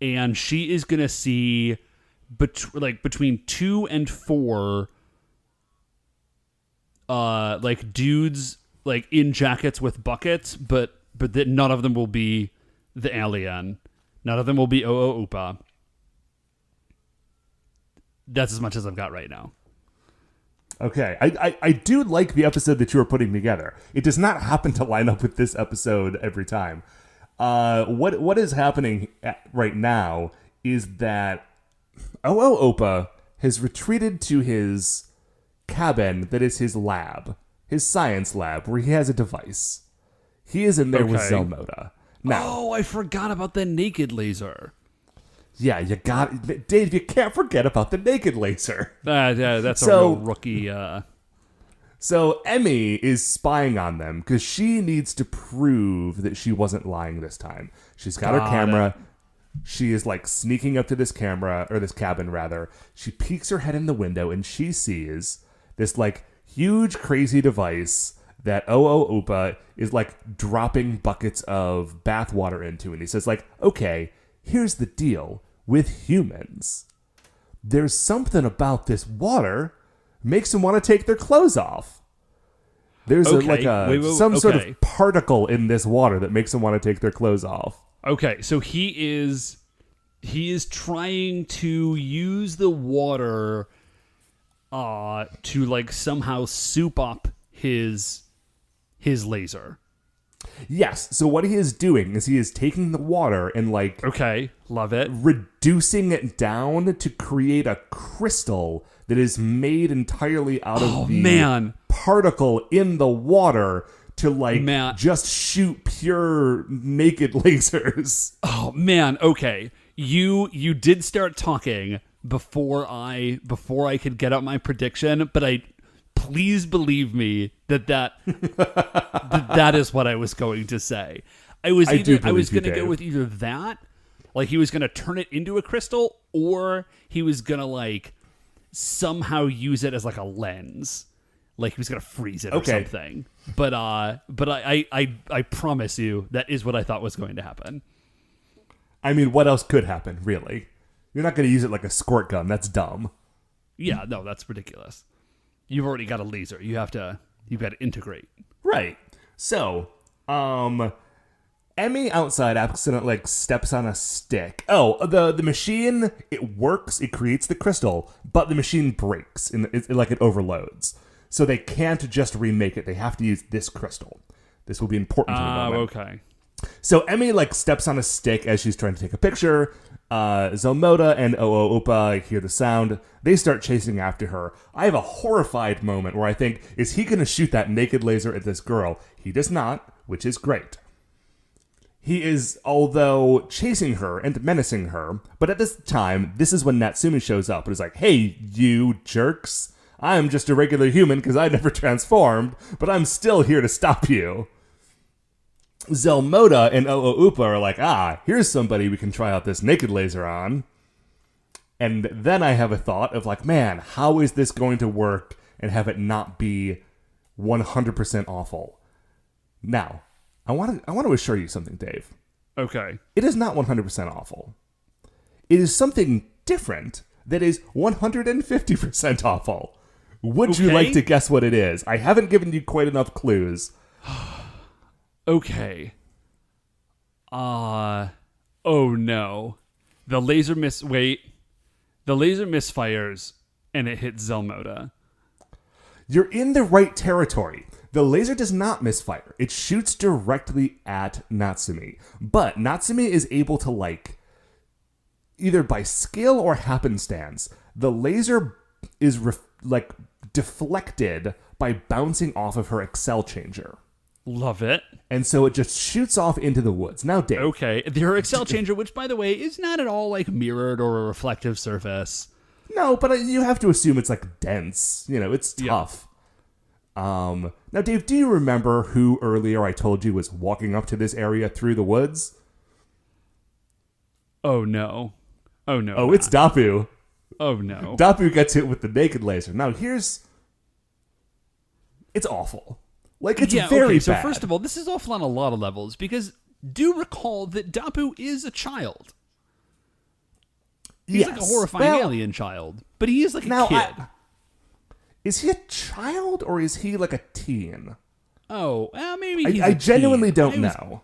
and she is going to see between 2 and 4 like dudes like in jackets with buckets, but that none of them will be the alien. None of them will be Upa. That's as much as I've got right now. Okay, I do like the episode that you were putting together. It does not happen to line up with this episode every time. What is happening right now is that Opa has retreated to his cabin that is his lab, his science lab, where he has a device. He is in there with Zelmoda. Now, I forgot about the naked laser. Yeah, you got it. Dave, you can't forget about the naked laser. That's a real rookie. So Emmy is spying on them because she needs to prove that she wasn't lying this time. She's got her camera. She is like sneaking up to this camera, or this cabin rather. She peeks her head in the window and she sees this like huge crazy device that Upa is like dropping buckets of bath water into. And he says like, okay, here's the deal with humans. There's something about this water makes them want to take their clothes off. There's some sort of particle in this water that makes them want to take their clothes off. Okay, so he is trying to use the water to like somehow soup up his laser. Yes. So what he is doing is he is taking the water and like... Okay, love it. Reducing it down to create a crystal that is made entirely out of the particle in the water to like just shoot pure naked lasers. Oh man, okay. You did start talking before I could get out my prediction, but please believe me that is what I was going to say. I was going to go with either that, like he was going to turn it into a crystal, or he was going to like somehow use it as like a lens, like he was going to freeze it or something. But I promise you that is what I thought was going to happen. I mean, what else could happen? Really, you're not going to use it like a squirt gun. That's dumb. Yeah, no, that's ridiculous. You've already got a laser. You've got to integrate. Right. So, Emmy outside accidentally like steps on a stick. Oh, the machine, it works. It creates the crystal, but the machine breaks and it overloads. So they can't just remake it. They have to use this crystal. This will be important to the moment. Okay. So Emmy like steps on a stick as she's trying to take a picture. Zelmoda and Upa hear the sound. They start chasing after her. I have a horrified moment where I think, is he going to shoot that naked laser at this girl? He does not, which is great. He is, although, chasing her and menacing her, but at this time, this is when Natsumi shows up and is like, hey, you jerks. I'm just a regular human because I never transformed, but I'm still here to stop you. Zelmoda and Upa are like, here's somebody we can try out this naked laser on. And then I have a thought of like, man, how is this going to work and have it not be 100% awful? Now, I want to assure you something, Dave. Okay. It is not 100% awful. It is something different that is 150% awful. Would you like to guess what it is? I haven't given you quite enough clues. Okay. Oh no. The laser misfires and it hits Zelmoda. You're in the right territory. The laser does not misfire. It shoots directly at Natsumi. But Natsumi is able to like, either by skill or happenstance, the laser is deflected by bouncing off of her Excel changer. Love it. And so it just shoots off into the woods. Now, Dave. Okay. Her Excel changer, which, by the way, is not at all like mirrored or a reflective surface. No, but you have to assume it's like dense. You know, it's tough. Yeah. Now, Dave, do you remember who earlier I told you was walking up to this area through the woods? Oh, no. Oh, no. Oh, it's Dapu. Oh, no. Dapu gets hit with the naked laser. Now, it's awful. Like, it's very so bad. first of all, this is awful on a lot of levels, because do recall that Dapu is a child. He's like a horrifying alien child, but he is like a kid. Is he a child or is he like a teen? Oh, well, maybe he's I genuinely teen. don't know.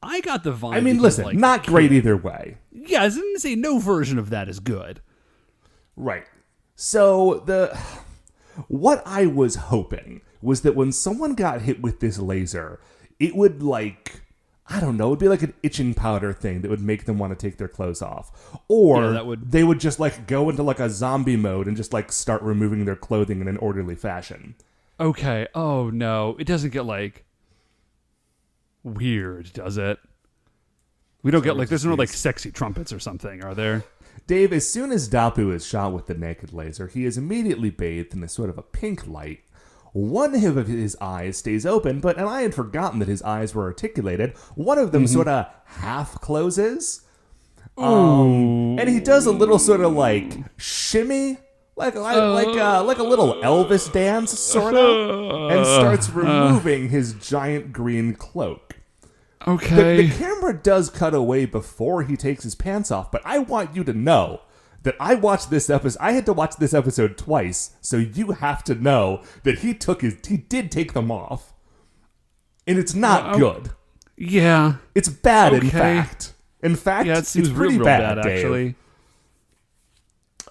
I got the vibe. I mean, listen, like not great either way. Yeah, I was going to say no version of that is good. Right. So what I was hoping was that when someone got hit with this laser, it would I don't know, it'd be like an itching powder thing that would make them want to take their clothes off. Or they would just go into a zombie mode and just start removing their clothing in an orderly fashion. Okay. Oh no, it doesn't get weird, does it? We don't get there's no sexy trumpets or something, are there? Dave, as soon as Dapu is shot with the naked laser, he is immediately bathed in a sort of a pink light. One of his eyes stays open, and I had forgotten that his eyes were articulated. One of them sort of half closes. And he does a little sort of shimmy, like a little Elvis dance, sort of, and starts removing his giant green cloak. Okay. The camera does cut away before he takes his pants off, but I want you to know that I watched this episode. I had to watch this episode twice, so you have to know that he did take them off, and it's not good. Yeah, it's bad. Okay. In fact, yeah, it seems it's pretty real bad, Dave. Actually.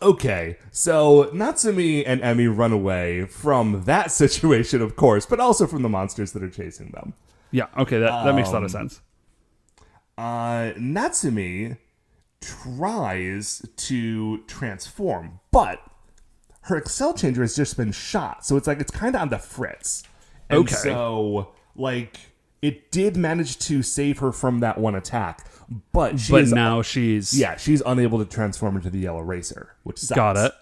Okay, so Natsumi and Emi run away from that situation, of course, but also from the monsters that are chasing them. Yeah, okay, that makes a lot of sense. Natsumi tries to transform, but her Excel changer has just been shot, so it's kind of on the fritz. And so it did manage to save her from that one attack, but now she's unable to transform into the yellow racer, which sucks. Got it.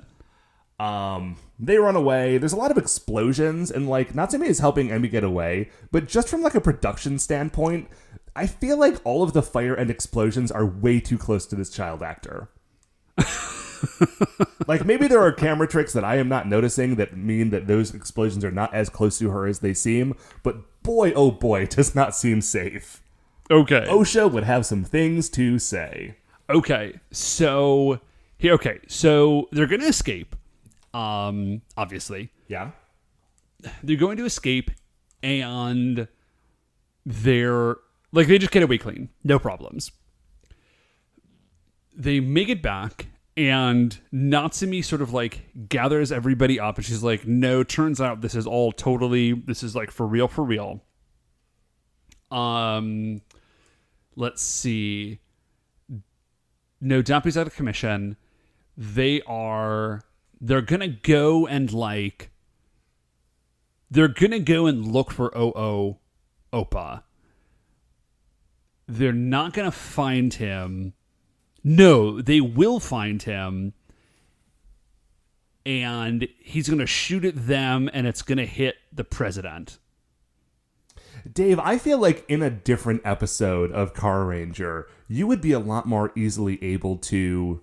They run away. There's a lot of explosions, and Natsume is helping Emi get away, but just from a production standpoint, I feel like all of the fire and explosions are way too close to this child actor. Maybe there are camera tricks that I am not noticing that mean that those explosions are not as close to her as they seem, but boy, oh boy, it does not seem safe. Okay. OSHA would have some things to say. Okay, so they're going to escape, obviously. Yeah. They're going to escape, and they're they just get away clean. No problems. They make it back, and Natsumi sort of gathers everybody up, and she's like, no, turns out this is for real. Let's see. No, Dapu's out of commission. They're gonna go and look for Oppa. They're not gonna find him. No, they will find him, and he's gonna shoot at them, and it's gonna hit the president. Dave, I feel like in a different episode of Carranger, you would be a lot more easily able to,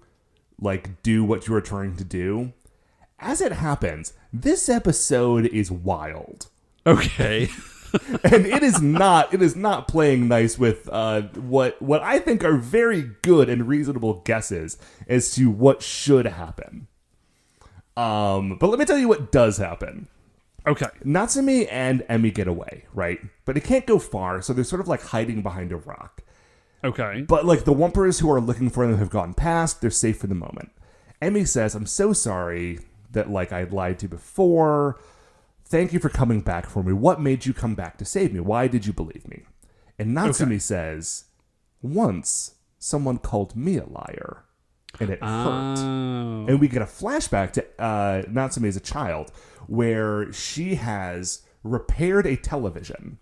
do what you were trying to do. As it happens, this episode is wild. Okay. And it is not playing nice with what I think are very good and reasonable guesses as to what should happen. But let me tell you what does happen. Okay. Natsumi and Emi get away, right? But it can't go far, so they're sort of hiding behind a rock. Okay. But the Wumpers who are looking for them have gone past. They're safe for the moment. Emi says, I'm so sorry that I lied to you before. Thank you for coming back for me. What made you come back to save me? Why did you believe me? And Natsumi says, once someone called me a liar, and it hurt. And we get a flashback to Natsumi as a child, where she has repaired a television.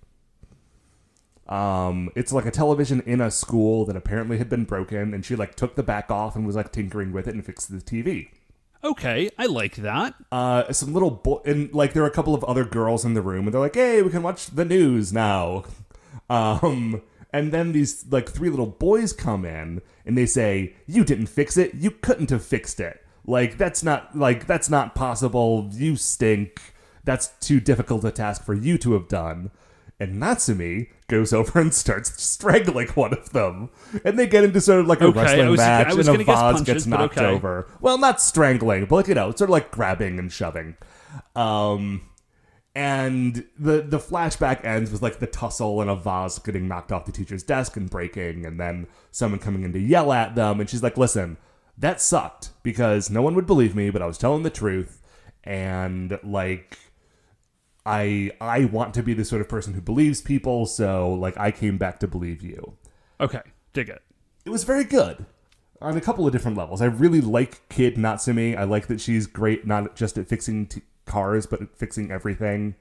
It's a television in a school that apparently had been broken, and she took the back off and was tinkering with it and fixed the TV. Okay, I like that. Some little and there are a couple of other girls in the room, and they're like, "Hey, we can watch the news now." And then these 3 little boys come in, and they say, "You didn't fix it. You couldn't have fixed it." Like, that's not possible. You stink. That's too difficult a task for you to have done. And Natsumi goes over and starts strangling one of them. And they get into sort of like a wrestling match, and a vase gets knocked over. Well, not strangling, but like, sort of like grabbing and shoving. And the flashback ends with like the tussle and a vase getting knocked off the teacher's desk and breaking, and then someone coming in to yell at them. And she's like, listen, that sucked because no one would believe me, but I was telling the truth. And like, I want to be the sort of person who believes people, so like I came back to believe you. Okay, dig it. It was very good on a couple of different levels. I really like Kid Natsumi. I like that she's great, not just at fixing cars, but at fixing everything.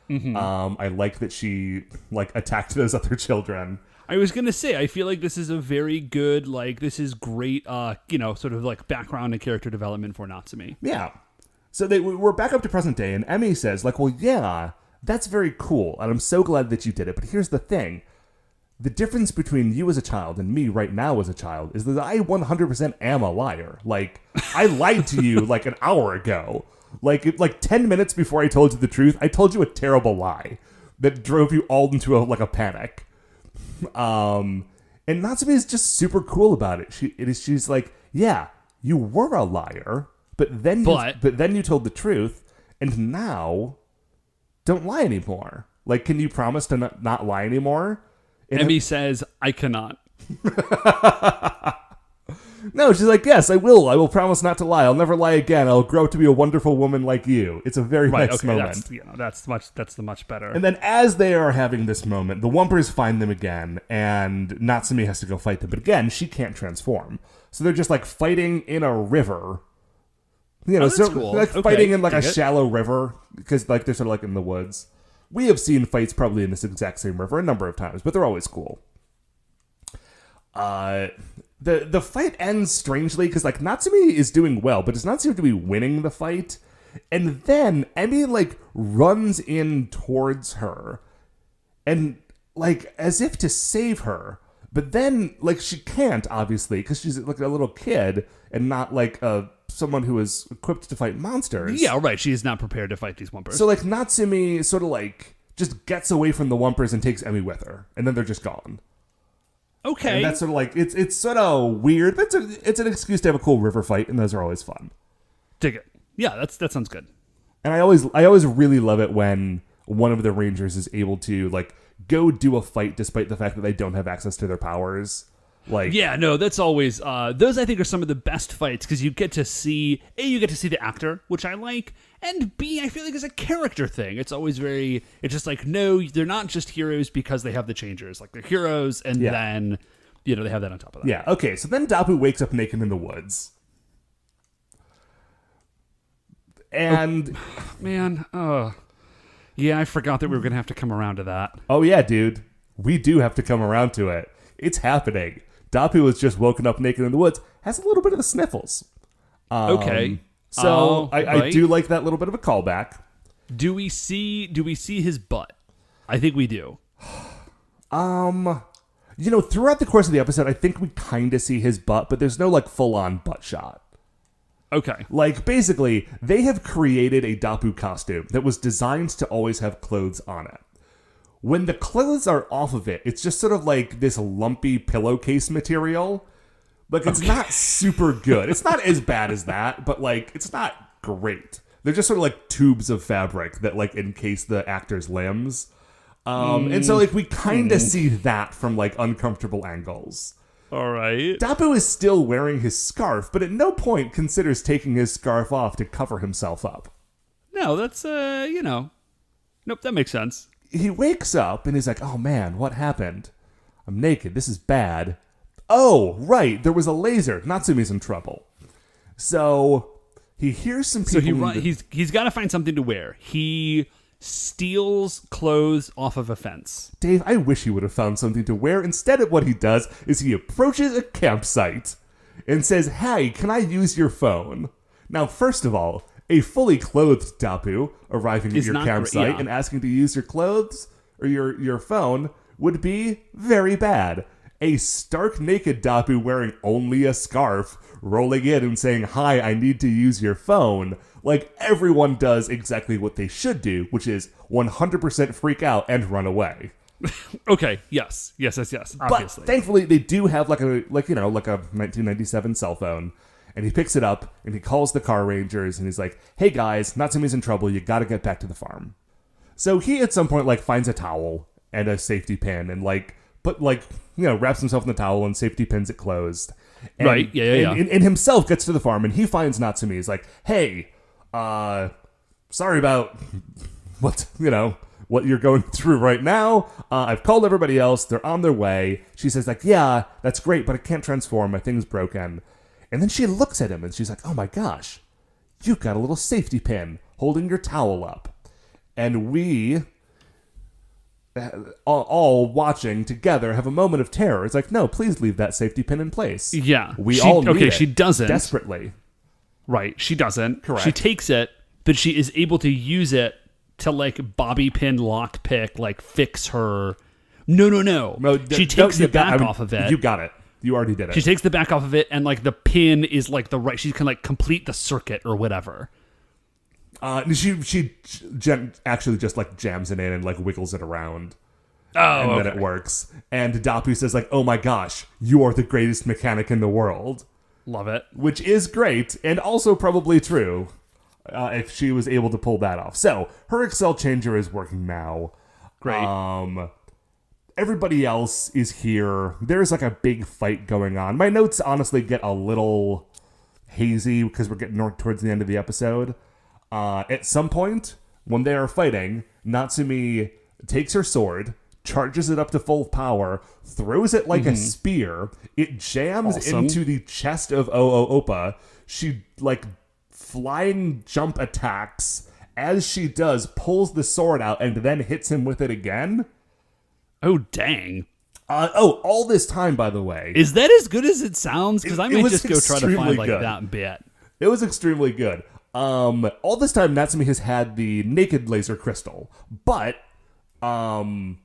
Mm-hmm. I like that she like attacked those other children. I was gonna say, I feel like this is a very good, like this is great, sort of like background and character development for Natsumi. Yeah. So we're back up to present day, and Emmy says, like, well, yeah, that's very cool, and I'm so glad that you did it, but here's the thing. The difference between you as a child and me right now as a child is that I 100% am a liar. Like, I lied to you like an hour ago. Like 10 minutes before I told you the truth, I told you a terrible lie that drove you all into a panic. And Natsumi is just super cool about it. She's like, yeah, you were a liar. But then you told the truth, and now don't lie anymore. Like, can you promise to not lie anymore? And Emmy says, I cannot. No, she's like, yes, I will. I will promise not to lie. I'll never lie again. I'll grow up to be a wonderful woman like you. It's a very nice moment. That's the much better. And then as they are having this moment, the Wumpers find them again, and Natsumi has to go fight them. But again, she can't transform. So they're just like fighting in a river. You know, cool. Like fighting in like a shallow river because like they're sort of like in the woods. We have seen fights probably in this exact same river a number of times, but they're always cool. The fight ends strangely because like Natsumi is doing well, but does not seem to be winning the fight. And then Emmy like runs in towards her, and like as if to save her, but then like she can't obviously because she's like a little kid and not like someone who is equipped to fight monsters. Yeah, right. She is not prepared to fight these Wumpers. So like Natsumi sort of like just gets away from the Wumpers and takes Emmy with her, and then they're just gone. Okay. And that's sort of like it's sort of weird. It's an excuse to have a cool river fight, and those are always fun. Dig it. Yeah, that sounds good. And I always really love it when one of the Rangers is able to like go do a fight despite the fact that they don't have access to their powers. Like, yeah, no, that's always those I think are some of the best fights because you get to see the actor, which I like, and B, I feel like it's a character thing. It's always it's just like, no, they're not just heroes because they have the changers. Like they're heroes, and then they have that on top of that. Yeah. Okay. So then Dapu wakes up naked in the woods, and yeah, I forgot that we were gonna have to come around to that. Oh yeah, dude, we do have to come around to it. It's happening. Dapu was just woken up naked in the woods, has a little bit of the sniffles. Okay. So I do like that little bit of a callback. Do we see his butt? I think we do. Throughout the course of the episode, I think we kind of see his butt, but there's no like full-on butt shot. Okay. Like, basically, they have created a Dapu costume that was designed to always have clothes on it. When the clothes are off of it, it's just sort of like this lumpy pillowcase material. Like, it's not super good. It's not as bad as that, but, like, it's not great. They're just sort of like tubes of fabric that, like, encase the actor's limbs. And so, like, we kind of see that from, like, uncomfortable angles. All right. Dapu is still wearing his scarf, but at no point considers taking his scarf off to cover himself up. No, that's, nope, that makes sense. He wakes up and he's like, oh man, what happened? I'm naked. This is bad. Oh, right. There was a laser. Natsumi's in trouble. So he hears some people. So he's got to find something to wear. He steals clothes off of a fence. Dave, I wish he would have found something to wear. Instead of what he does is he approaches a campsite and says, hey, can I use your phone? Now, first of all, a fully clothed Dapu arriving at your campsite and asking to use your clothes or your phone would be very bad. a stark naked Dapu wearing only a scarf, rolling in and saying, "Hi, I need to use your phone." Like, everyone does exactly what they should do, which is 100% freak out and run away. Okay, yes, obviously. But thankfully, they do have like a 1997 cell phone. And he picks it up, and he calls the Carrangers, and he's like, "Hey guys, Natsume's in trouble, you gotta get back to the farm." So he at some point, like, finds a towel and a safety pin, and wraps himself in the towel and safety pins it closed. And, right, yeah. And himself gets to the farm, and he finds Natsume. He's like, "Hey, sorry about what you're going through right now. I've called everybody else, they're on their way." She says, like, "Yeah, that's great, but I can't transform, my thing's broken." And then she looks at him and she's like, "Oh my gosh, you've got a little safety pin holding your towel up." And we, all watching together, have a moment of terror. It's like, "No, please leave that safety pin in place." Yeah. We all need it. She doesn't. Desperately. Right, she doesn't. Correct. She takes it, but she is able to use it to, like, bobby pin lockpick, like, fix her. No. She takes the back off of it. You got it. You already did it. She takes the back off of it, and, like, the pin is, like, the right. She can, like, complete the circuit or whatever. She actually just, like, jams it in and, like, wiggles it around. Oh, and then it works. And Dapu says, like, "Oh my gosh, you are the greatest mechanic in the world." Love it. Which is great, and also probably true, if she was able to pull that off. So, her Excel changer is working now. Great. Everybody else is here. There's like a big fight going on. My notes honestly get a little hazy because we're getting towards the end of the episode. At some point, when they are fighting, Natsume takes her sword, charges it up to full power, throws it like a spear. It jams into the chest of Opa. She, like, flying jump attacks. As she does, pulls the sword out and then hits him with it again. Oh, dang. All this time, by the way. Is that as good as it sounds? Because I may just go try to find, like, good. that bit. It was extremely good. All this time, Natsume has had the naked laser crystal. But, Opa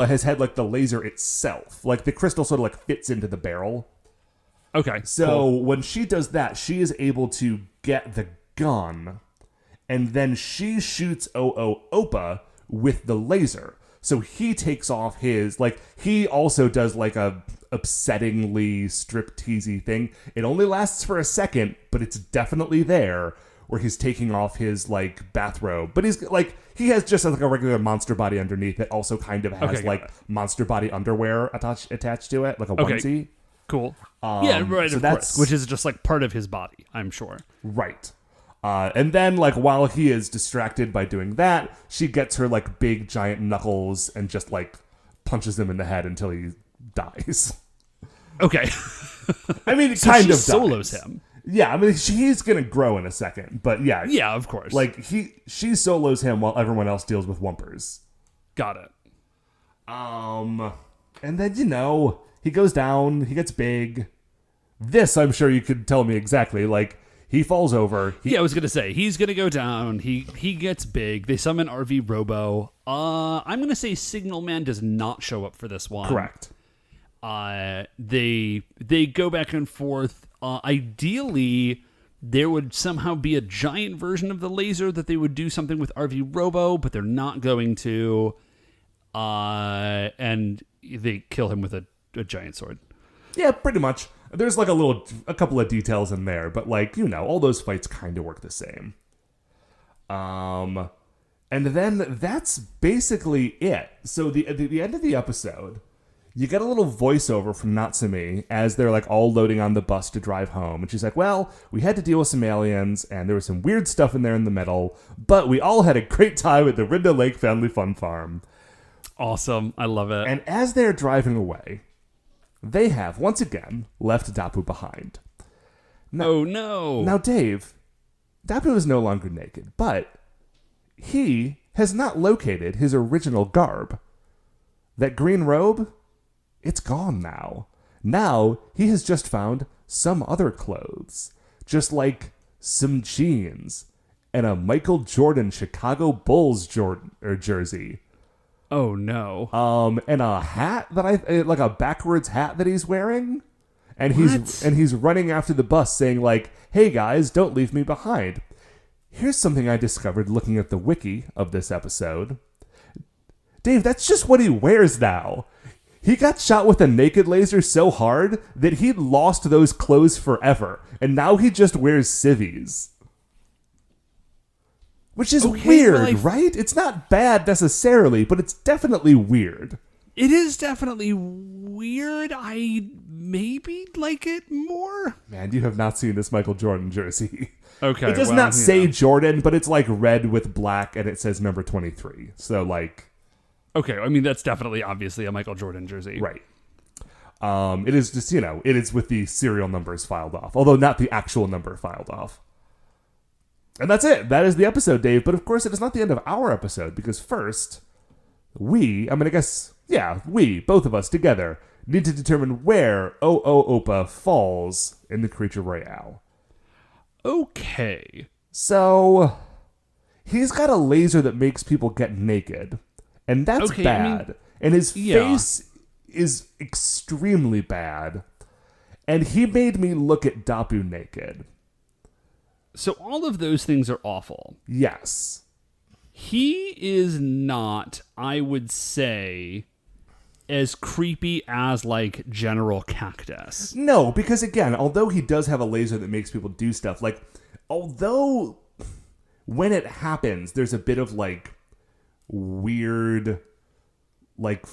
has had, like, the laser itself. Like, the crystal sort of, like, fits into the barrel. Okay, So, cool. when she does that, she is able to get the gun. And then she shoots Opa with the laser. So he takes off his, like, he also does, like, a upsettingly stripteasy thing. It only lasts for a second, but it's definitely there, where he's taking off his, like, bathrobe. But he's, like, he has just, like, a regular monster body underneath that also kind of has, monster body underwear attached to it, like a onesie. Cool. Yeah, right, so of course. Which is just, like, part of his body, I'm sure. Right. And then, like, while he is distracted by doing that, she gets her, like, big giant knuckles and just, like, punches him in the head until he dies. Okay. I mean, it so kind she of solos dies. him. Yeah, I mean, he's gonna grow in a second, but yeah. Yeah, of course. Like, she solos him while everyone else deals with Wumpers. Got it. And then, he goes down, he gets big. This, I'm sure you could tell me exactly, like, he falls over. I was going to say, he's going to go down. He gets big. They summon RV Robo. I'm going to say Signal Man does not show up for this one. Correct. They go back and forth. Ideally, there would somehow be a giant version of the laser that they would do something with RV Robo, but they're not going to. And they kill him with a giant sword. Yeah, pretty much. There's like a couple of details in there, but like, all those fights kind of work the same. And then that's basically it. So at the end of the episode, you get a little voiceover from Natsume as they're like all loading on the bus to drive home. And she's like, "Well, we had to deal with some aliens and there was some weird stuff in there in the middle, but we all had a great time at the Rinda Lake Family Fun Farm." Awesome. I love it. And as they're driving away, they have, once again, left Dapu behind. Oh, no. Now, Dave, Dapu is no longer naked, but he has not located his original garb. That green robe, it's gone now. Now, he has just found some other clothes. Just like some jeans and a Michael Jordan Chicago Bulls jersey. Oh no. And a hat that like a backwards hat that he's wearing, and he's running after the bus saying like, "Hey guys, don't leave me behind." Here's something I discovered looking at the wiki of this episode. Dave, that's just what he wears now. He got shot with a naked laser so hard that he lost those clothes forever, and now he just wears civvies. Which is weird, right? It's not bad necessarily, but it's definitely weird. It is definitely weird. I maybe like it more. Man, you have not seen this Michael Jordan jersey. Okay. It does not say Jordan, but it's like red with black, and it says number 23. So, like... Okay, I mean, that's definitely, obviously, a Michael Jordan jersey. Right. It is just, it is with the serial numbers filed off, although not the actual number filed off. And that's it. That is the episode, Dave. But, of course, it is not the end of our episode, because first, we, both of us together, need to determine where Opa falls in the Creature Royale. Okay. So, he's got a laser that makes people get naked. And that's bad. And his face is extremely bad. And he made me look at Dapu naked. So all of those things are awful. Yes. He is not, I would say, as creepy as, like, General Cactus. No, because again, although he does have a laser that makes people do stuff, like, although when it happens, there's a bit of, like, weird, like,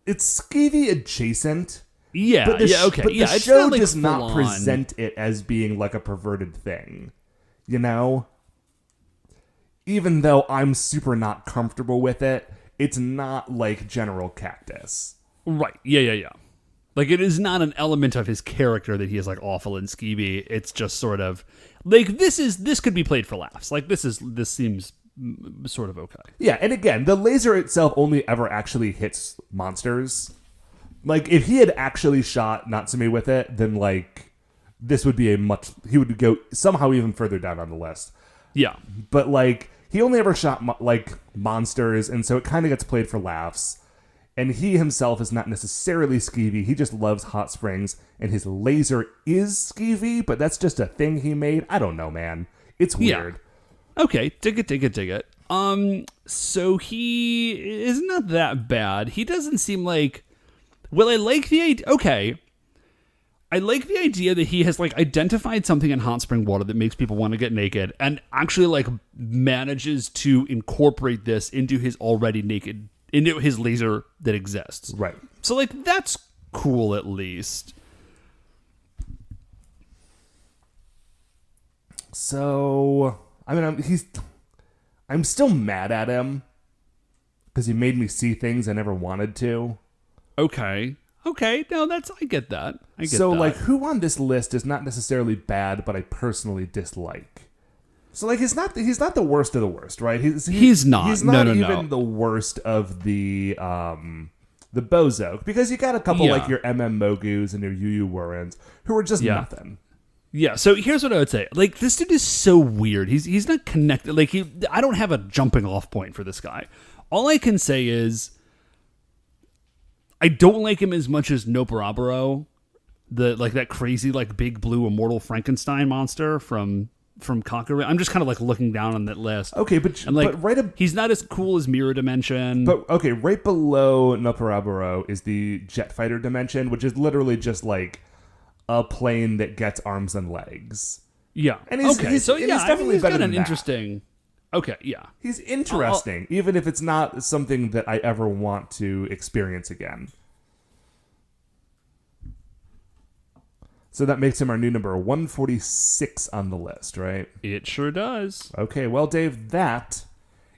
it's skeevy adjacent. Yeah, But the it's show not, like, does not full-on. present it as being like a perverted thing, you know? Even though I'm super not comfortable with it, it's not like General Cactus. Right, yeah. Like, it is not an element of his character that he is, like, awful and skeevy. It's just sort of, like, this could be played for laughs. Like, this seems sort of okay. Yeah, and again, the laser itself only ever actually hits monsters. Like, if he had actually shot Natsume with it, then, like, this would be he would go somehow even further down on the list. Yeah. But, like, he only ever shot, like, monsters, and so it kind of gets played for laughs. And he himself is not necessarily skeevy. He just loves hot springs, and his laser is skeevy, but that's just a thing he made. I don't know, man. It's weird. Yeah. Okay, dig it. So he is not that bad. He doesn't seem like... Well, I like the idea... Okay. I like the idea that he has, like, identified something in hot spring water that makes people want to get naked and actually, like, manages to incorporate this into his already naked... into his laser that exists. Right. So, like, that's cool at least. So, I mean, I'm still mad at him because he made me see things I never wanted to. Okay. No, I get that. So, like, who on this list is not necessarily bad, but I personally dislike? So, like, he's not the worst of the worst, right? He's not. He's not even the worst of the Bozo, because you got a couple like your MM Mogus and your Yu Yu Warrens who are just nothing. Yeah. So here's what I would say: like, this dude is so weird. He's not connected. Like, I don't have a jumping off point for this guy. All I can say is, I don't like him as much as Noparaburo, that crazy, like, big blue immortal Frankenstein monster from Kakure. I'm just kind of, like, looking down on that list. Okay, but he's not as cool as Mirror Dimension. But okay, right below Noparaburo is the Jet Fighter Dimension, which is literally just like a plane that gets arms and legs. Yeah. And he's definitely better than that. Interesting. Okay, yeah. He's interesting, even if it's not something that I ever want to experience again. So that makes him our new number 146 on the list, right? It sure does. Okay, well, Dave, that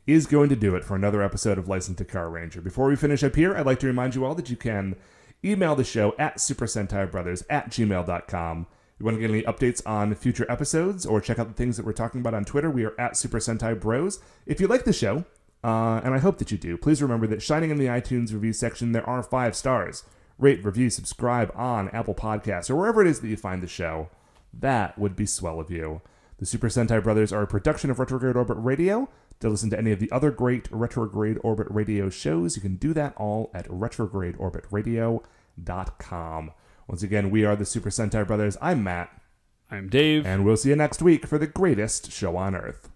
is going to do it for another episode of License to Carranger. Before we finish up here, I'd like to remind you all that you can email the show at supersentaibrothers@gmail.com. If you want to get any updates on future episodes or check out the things that we're talking about on Twitter, we are at Super Sentai Bros. If you like the show, and I hope that you do, please remember that shining in the iTunes review section, there are 5 stars. Rate, review, subscribe on Apple Podcasts or wherever it is that you find the show. That would be swell of you. The Super Sentai Brothers are a production of Retrograde Orbit Radio. To listen to any of the other great Retrograde Orbit Radio shows, you can do that all at retrogradeorbitradio.com. Once again, we are the Super Sentai Brothers. I'm Matt. I'm Dave. And we'll see you next week for the greatest show on Earth.